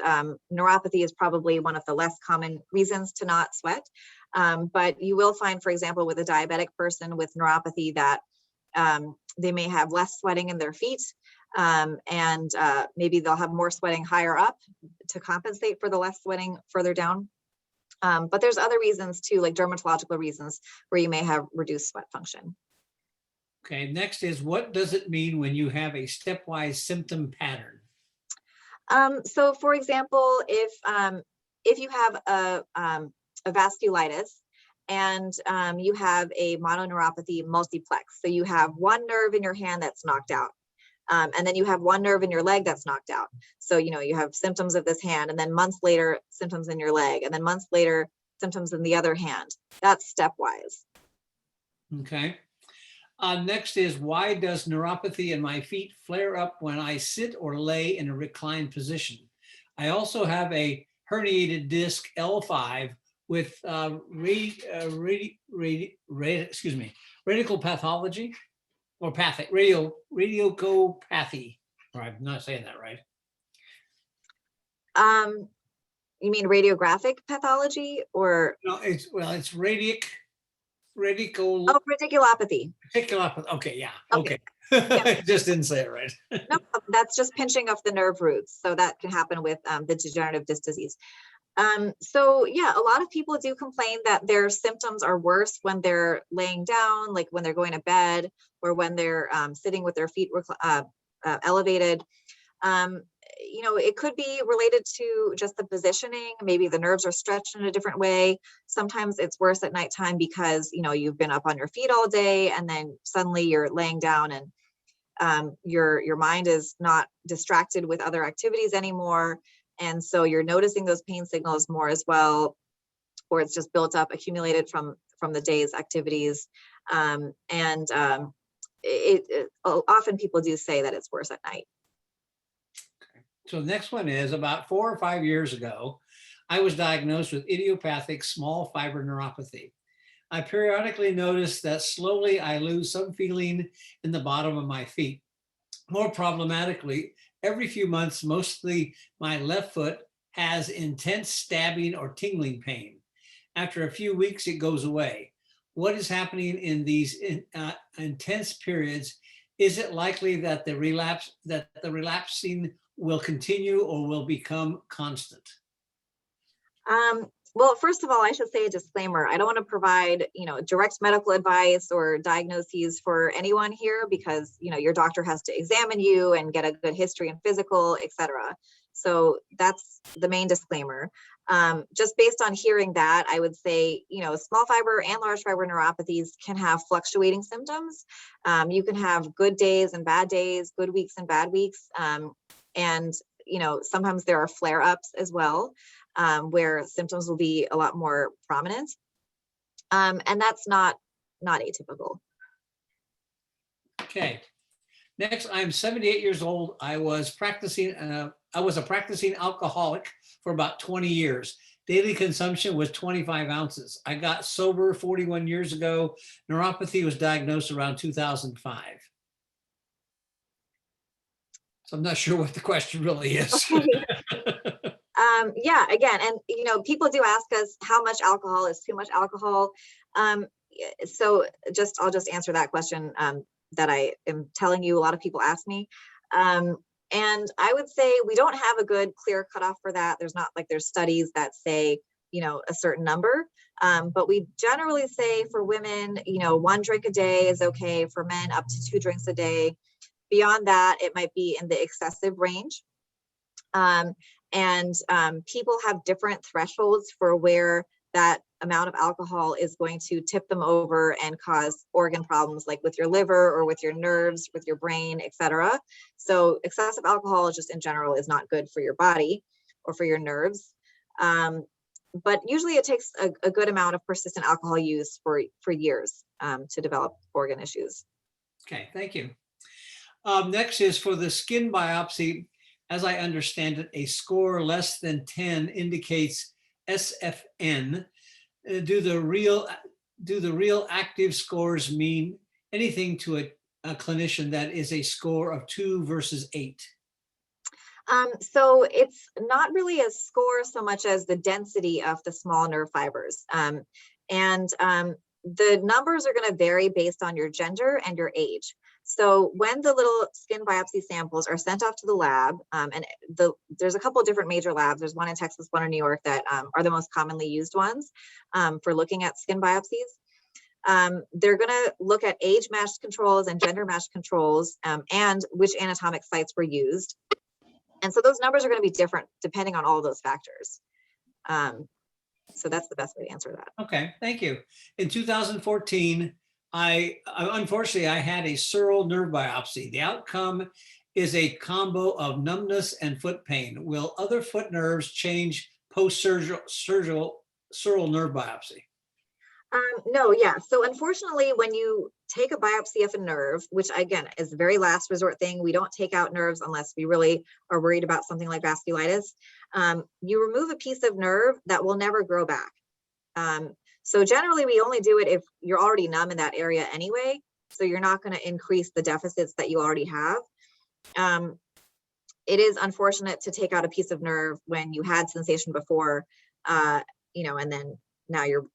neuropathy is probably one of the less common reasons to not sweat. But you will find, for example, with a diabetic person with neuropathy that they may have less sweating in their feet, and maybe they'll have more sweating higher up to compensate for the less sweating further down. But there's other reasons too, like dermatological reasons where you may have reduced sweat function. Okay, next is, what does it mean when you have a stepwise symptom pattern? So for example, if you have a vasculitis and you have a mononeuropathy multiplex, so you have one nerve in your hand that's knocked out, and then you have one nerve in your leg that's knocked out. So, you have symptoms of this hand, and then months later, symptoms in your leg, and then months later, symptoms in the other hand. That's stepwise. Okay. Next is, why does neuropathy in my feet flare up when I sit or lay in a reclined position? I also have a herniated disc L5 with radical pathology or radiocopathy. Or I'm not saying that right. You mean radiographic pathology or? No, it's radical. Oh, radiculopathy. Radiculopathy. Okay, yeah. Okay. I just didn't say it right. No, that's just pinching of the nerve roots. So that can happen with the degenerative disc disease. So yeah, a lot of people do complain that their symptoms are worse when they're laying down, like when they're going to bed, or when they're sitting with their feet elevated. It could be related to just the positioning. Maybe the nerves are stretched in a different way. Sometimes it's worse at nighttime because, you've been up on your feet all day and then suddenly you're laying down and your mind is not distracted with other activities anymore. And so you're noticing those pain signals more as well, or it's just built up, accumulated from the day's activities. Often people do say that it's worse at night. So the next one is, about 4 or 5 years ago, I was diagnosed with idiopathic small fiber neuropathy. I periodically notice that slowly I lose some feeling in the bottom of my feet. More problematically, every few months, mostly my left foot has intense stabbing or tingling pain. After a few weeks, it goes away. What is happening in these intense periods? Is it likely that the relapsing will continue or will become constant? Well, first of all, I should say a disclaimer. I don't want to provide, direct medical advice or diagnoses for anyone here because, your doctor has to examine you and get a good history and physical, etc. So that's the main disclaimer. Just based on hearing that, I would say, small fiber and large fiber neuropathies can have fluctuating symptoms. You can have good days and bad days, good weeks and bad weeks. And sometimes there are flare-ups as well, where symptoms will be a lot more prominent. And that's not atypical. Okay. Next, I'm 78 years old. I was a practicing alcoholic for about 20 years. Daily consumption was 25 ounces. I got sober 41 years ago. Neuropathy was diagnosed around 2005. So I'm not sure what the question really is. Okay. Yeah, again, and people do ask us how much alcohol is too much alcohol. So I'll just answer that question that I am telling you a lot of people ask me. And I would say we don't have a good clear cutoff for that. There's studies that say, a certain number. But we generally say for women, 1 drink a day is okay. For men, up to 2 drinks a day. Beyond that, it might be in the excessive range. People have different thresholds for where that amount of alcohol is going to tip them over and cause organ problems, like with your liver or with your nerves, with your brain, etc. So excessive alcohol just in general is not good for your body or for your nerves. But usually it takes a good amount of persistent alcohol use for years to develop organ issues. Okay, thank you. Next is, for the skin biopsy, as I understand it, a score less than 10 indicates SFN. Do the real active scores mean anything to a clinician that is a score of 2 versus 8? So it's not really a score so much as the density of the small nerve fibers. The numbers are going to vary based on your gender and your age. So when the little skin biopsy samples are sent off to the lab, and there's a couple of different major labs. There's one in Texas, one in New York that are the most commonly used ones for looking at skin biopsies. They're going to look at age-matched controls and gender-matched controls and which anatomic sites were used. And so those numbers are going to be different depending on all those factors. So that's the best way to answer that. Okay, thank you. In 2014, unfortunately, I had a sural nerve biopsy. The outcome is a combo of numbness and foot pain. Will other foot nerves change post-surgical sural nerve biopsy? No, yeah. So unfortunately, when you take a biopsy of a nerve, which again is the very last resort thing, we don't take out nerves unless we really are worried about something like vasculitis. You remove a piece of nerve that will never grow back. So generally, we only do it if you're already numb in that area anyway. So you're not going to increase the deficits that you already have. It is unfortunate to take out a piece of nerve when you had sensation before, and then now you're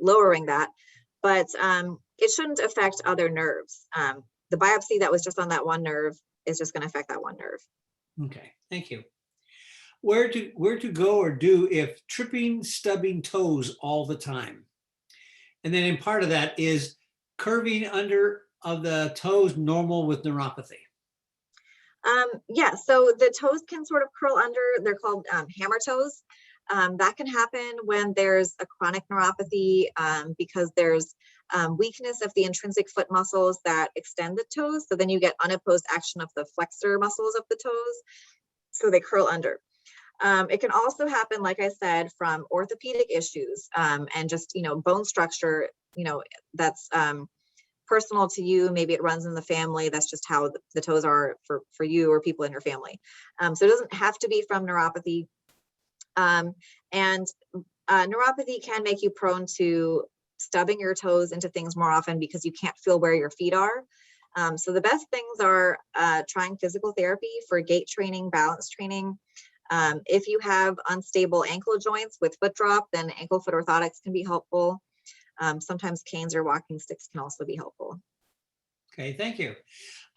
lowering that, but it shouldn't affect other nerves. The biopsy that was just on that one nerve is just going to affect that one nerve. Okay, thank you. Where to go or do if tripping, stubbing toes all the time? And then in part of that, is curving under of the toes normal with neuropathy? Yeah, so the toes can sort of curl under. They're called hammer toes. That can happen when there's a chronic neuropathy because there's weakness of the intrinsic foot muscles that extend the toes. So then you get unopposed action of the flexor muscles of the toes. So they curl under. It can also happen, like I said, from orthopedic issues and just, bone structure, that's personal to you. Maybe it runs in the family. That's just how the toes are for you or people in your family. So it doesn't have to be from neuropathy. And neuropathy can make you prone to stubbing your toes into things more often because you can't feel where your feet are. So the best things are trying physical therapy for gait training, balance training. If you have unstable ankle joints with foot drop, then ankle foot orthotics can be helpful. Sometimes canes or walking sticks can also be helpful. Okay, thank you.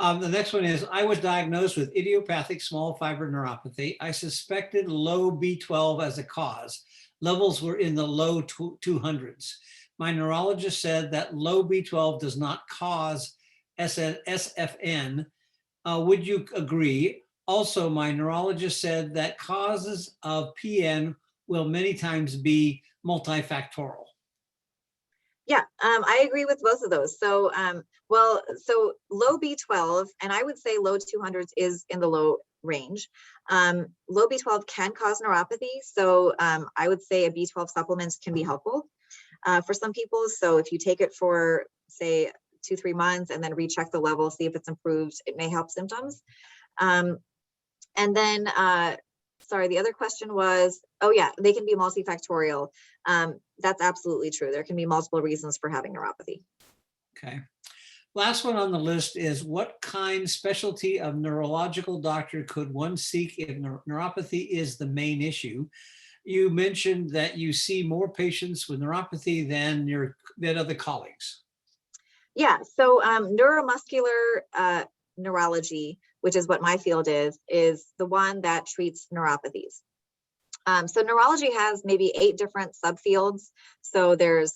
The next one is, I was diagnosed with idiopathic small fiber neuropathy. I suspected low B12 as a cause. Levels were in the low 200s. My neurologist said that low B12 does not cause SFN. Would you agree? Also, my neurologist said that causes of PN will many times be multifactorial. Yeah, I agree with both of those. So, so low B12, and I would say low 200s is in the low range. Low B12 can cause neuropathy. So I would say a B12 supplement can be helpful for some people. So if you take it for, say, 2-3 months and then recheck the level, see if it's improved, it may help symptoms. And then, sorry, the other question was, oh yeah, they can be multifactorial. That's absolutely true. There can be multiple reasons for having neuropathy. Okay. Last one on the list is, what kind specialty of neurological doctor could one seek if neuropathy is the main issue? You mentioned that you see more patients with neuropathy than other colleagues. Yeah, so neuromuscular neurology, which is what my field is the one that treats neuropathies. So neurology has maybe 8 different subfields. So there's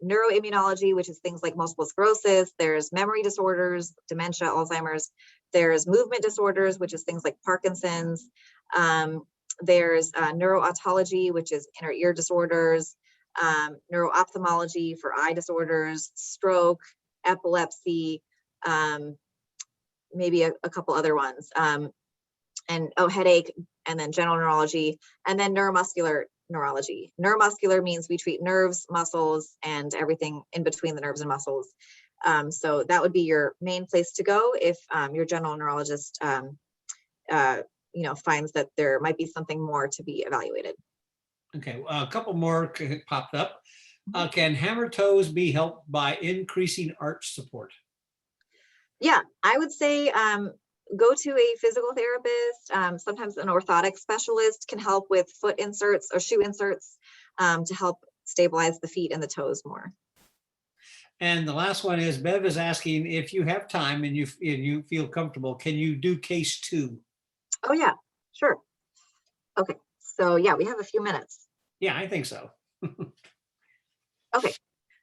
neuroimmunology, which is things like multiple sclerosis. There's memory disorders, dementia, Alzheimer's. There's movement disorders, which is things like Parkinson's. There's neurootology, which is inner ear disorders. Neuroophthalmology for eye disorders, stroke, epilepsy, maybe a couple other ones. Headache, and then general neurology, and then neuromuscular neurology. Neuromuscular means we treat nerves, muscles, and everything in between the nerves and muscles. So that would be your main place to go if your general neurologist, finds that there might be something more to be evaluated. Okay, a couple more popped up. Can hammer toes be helped by increasing arch support? Yeah, I would say go to a physical therapist. Sometimes an orthotic specialist can help with foot inserts or shoe inserts to help stabilize the feet and the toes more. And the last one is Bev is asking if you have time and you feel comfortable, can you do case 2? Oh yeah, sure. Okay, so yeah, we have a few minutes. Yeah, I think so. Okay,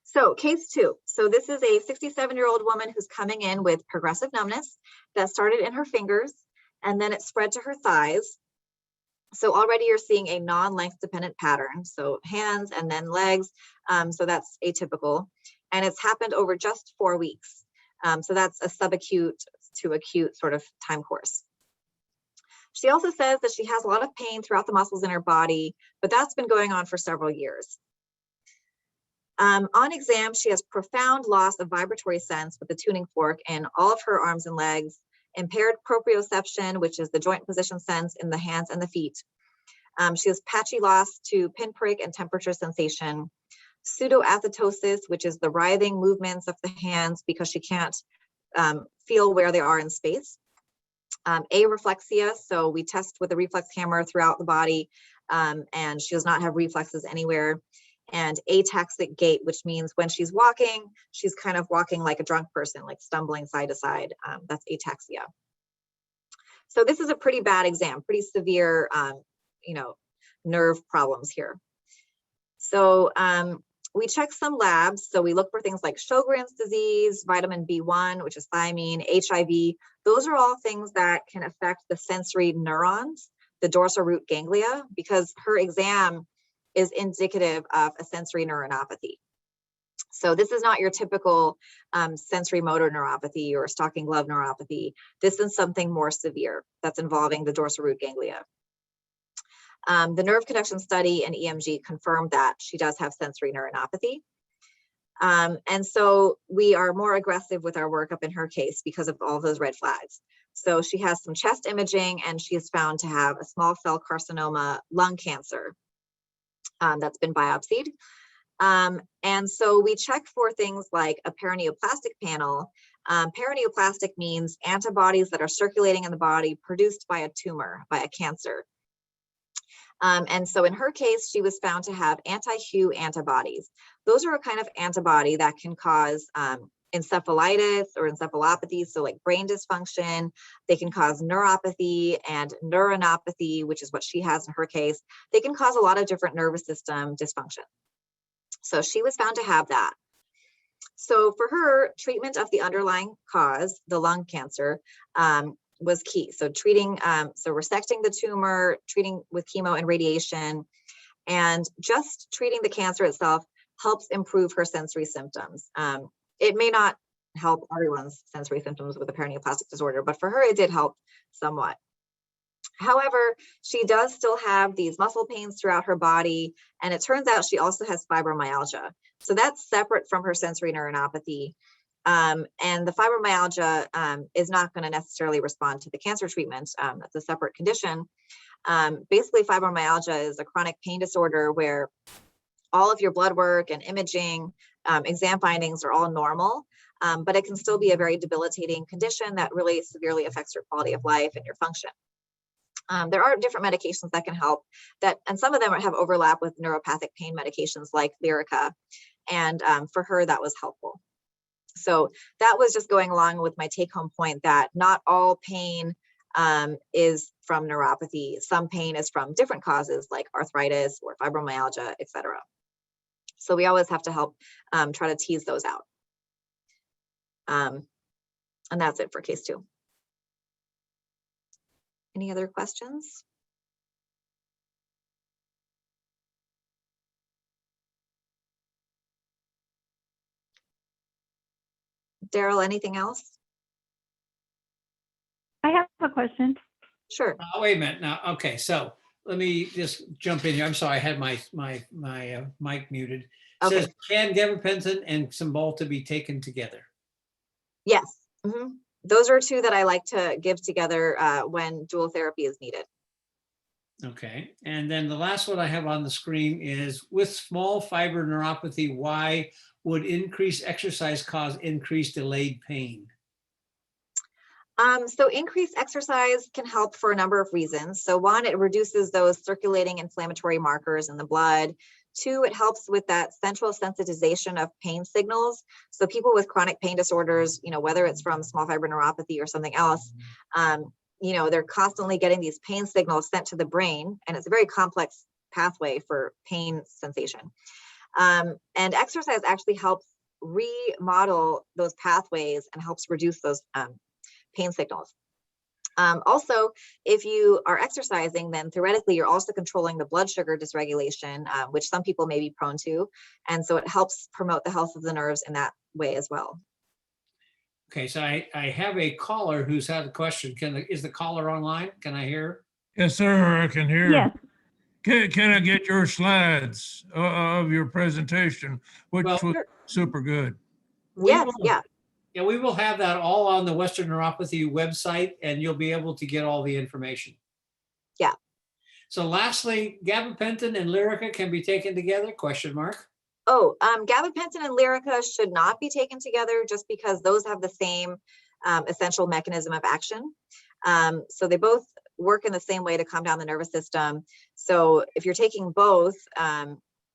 so case 2. So this is a 67-year-old woman who's coming in with progressive numbness that started in her fingers and then it spread to her thighs. So already you're seeing a non-length dependent pattern. So hands and then legs. So that's atypical. And it's happened over just 4 weeks. So that's a subacute to acute sort of time course. She also says that she has a lot of pain throughout the muscles in her body, but that's been going on for several years. On exam, she has profound loss of vibratory sense with the tuning fork in all of her arms and legs, impaired proprioception, which is the joint position sense in the hands and the feet. She has patchy loss to pinprick and temperature sensation, pseudoathetosis, which is the writhing movements of the hands because she can't feel where they are in space. Areflexia, so we test with a reflex hammer throughout the body, and she does not have reflexes anywhere. And ataxic gait, which means when she's walking, she's kind of walking like a drunk person, like stumbling side to side. That's ataxia. So this is a pretty bad exam, pretty severe, nerve problems here. So we check some labs. So we look for things like Sjogren's disease, vitamin B1, which is thiamine, HIV. Those are all things that can affect the sensory neurons, the dorsal root ganglia, because her exam is indicative of a sensory neuropathy. So this is not your typical sensory motor neuropathy or stocking glove neuropathy. This is something more severe that's involving the dorsal root ganglia. The nerve conduction study and EMG confirmed that she does have sensory neuropathy. And so we are more aggressive with our workup in her case because of all those red flags. So she has some chest imaging and she is found to have a small cell carcinoma lung cancer that's been biopsied. And so we check for things like a perineoplastic panel. Perineoplastic means antibodies that are circulating in the body produced by a tumor, by a cancer. And so in her case, she was found to have anti-Hu antibodies. Those are a kind of antibody that can cause encephalitis or encephalopathy, so like brain dysfunction. They can cause neuropathy and neuronopathy, which is what she has in her case. They can cause a lot of different nervous system dysfunction. So she was found to have that. So for her, treatment of the underlying cause, the lung cancer, was key. So treating, so resecting the tumor, treating with chemo and radiation, and just treating the cancer itself helps improve her sensory symptoms. It may not help everyone's sensory symptoms with a perineoplastic disorder, but for her, it did help somewhat. However, she does still have these muscle pains throughout her body, and it turns out she also has fibromyalgia. So that's separate from her sensory neuropathy. And the fibromyalgia is not going to necessarily respond to the cancer treatment. That's a separate condition. Basically, fibromyalgia is a chronic pain disorder where all of your blood work and imaging, exam findings are all normal, but it can still be a very debilitating condition that really severely affects your quality of life and your function. There are different medications that can help that, and some of them have overlap with neuropathic pain medications like Lyrica. And for her, that was helpful. So that was just going along with my take-home point that not all pain is from neuropathy. Some pain is from different causes like arthritis or fibromyalgia, etc. So we always have to help try to tease those out. And that's it for case 2. Any other questions? Daryl, anything else? I have a question. Sure. Wait a minute now. Okay, so let me just jump in here. I'm sorry, I had my mic muted. It Okay. says, can gabapentin and Cymbalta be taken together? Yes. Those are 2 that I like to give together when dual therapy is needed. Okay, and then the last one I have on the screen is, with small fiber neuropathy, why would increased exercise cause increased delayed pain? So increased exercise can help for a number of reasons. So one, it reduces those circulating inflammatory markers in the blood. Two, it helps with that central sensitization of pain signals. So people with chronic pain disorders, whether it's from small fiber neuropathy or something else, they're constantly getting these pain signals sent to the brain, and it's a very complex pathway for pain sensation. And exercise actually helps remodel those pathways and helps reduce those pain signals. Also, if you are exercising, then theoretically you're also controlling the blood sugar dysregulation, which some people may be prone to. And so it helps promote the health of the nerves in that way as well. Okay, so I have a caller who's had a question. Is the caller online? Can I hear? Yes, sir, I can hear. Yes. Can I get your slides of your presentation, which Well, was super good? Yes, will- yeah. Yeah, we will have that all on the Western Neuropathy website, and you'll be able to get all the information. Yeah. So lastly, gabapentin and Lyrica can be taken together, question mark. Oh, gabapentin and Lyrica should not be taken together just because those have the same essential mechanism of action. So they both work in the same way to calm down the nervous system. So if you're taking both,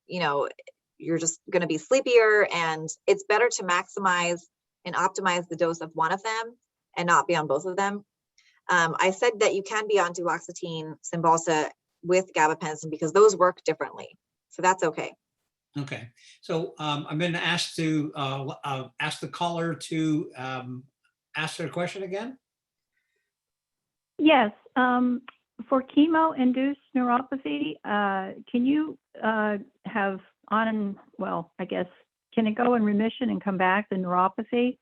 you're just going to be sleepier, and it's better to maximize and optimize the dose of one of them and not be on both of them. I said that you can be on duloxetine, Cymbalta with gabapentin because those work differently. So that's okay. Okay, so I'm going to ask the caller to ask their question again. Yes. For chemo-induced neuropathy, can you have I guess, can it go in remission and come back, the neuropathy?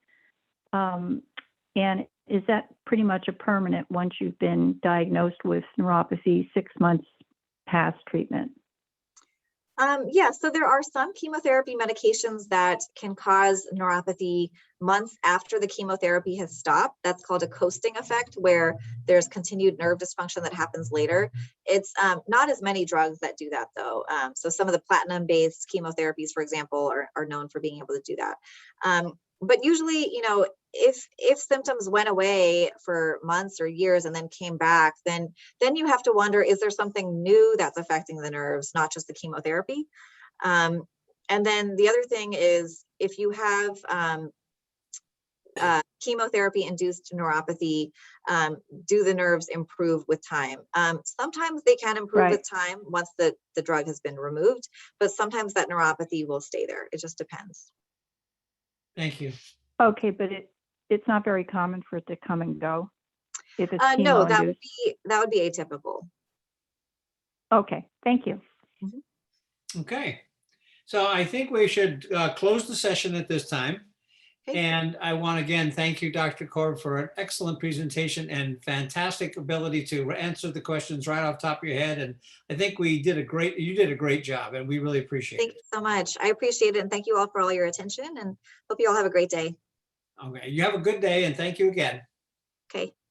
And is that pretty much a permanent once you've been diagnosed with neuropathy 6 months past treatment? Yeah, so there are some chemotherapy medications that can cause neuropathy months after the chemotherapy has stopped. That's called a coasting effect, where there's continued nerve dysfunction that happens later. It's not as many drugs that do that, though. So some of the platinum-based chemotherapies, for example, are known for being able to do that. But usually, if symptoms went away for months or years and then came back, then you have to wonder, is there something new that's affecting the nerves, not just the chemotherapy? And then the other thing is, if you have chemotherapy-induced neuropathy, do the nerves improve with time? Sometimes they can improve with time once the drug has been removed, but sometimes that neuropathy will stay there. It just depends. Thank you. Okay, but it's not very common for it to come and go if it's No, chemo-induced. that would be atypical. Okay, thank you. Okay, so I think we should close the session at this time. Okay. And I want to again thank you, Dr. Corb, for an excellent presentation and fantastic ability to answer the questions right off the top of your head. And I think you did a great job, and we really appreciate it. Thank you so much. I appreciate it. And thank you all for all your attention, and hope you all have a great day. Okay, you have a good day, and thank you again. Okay.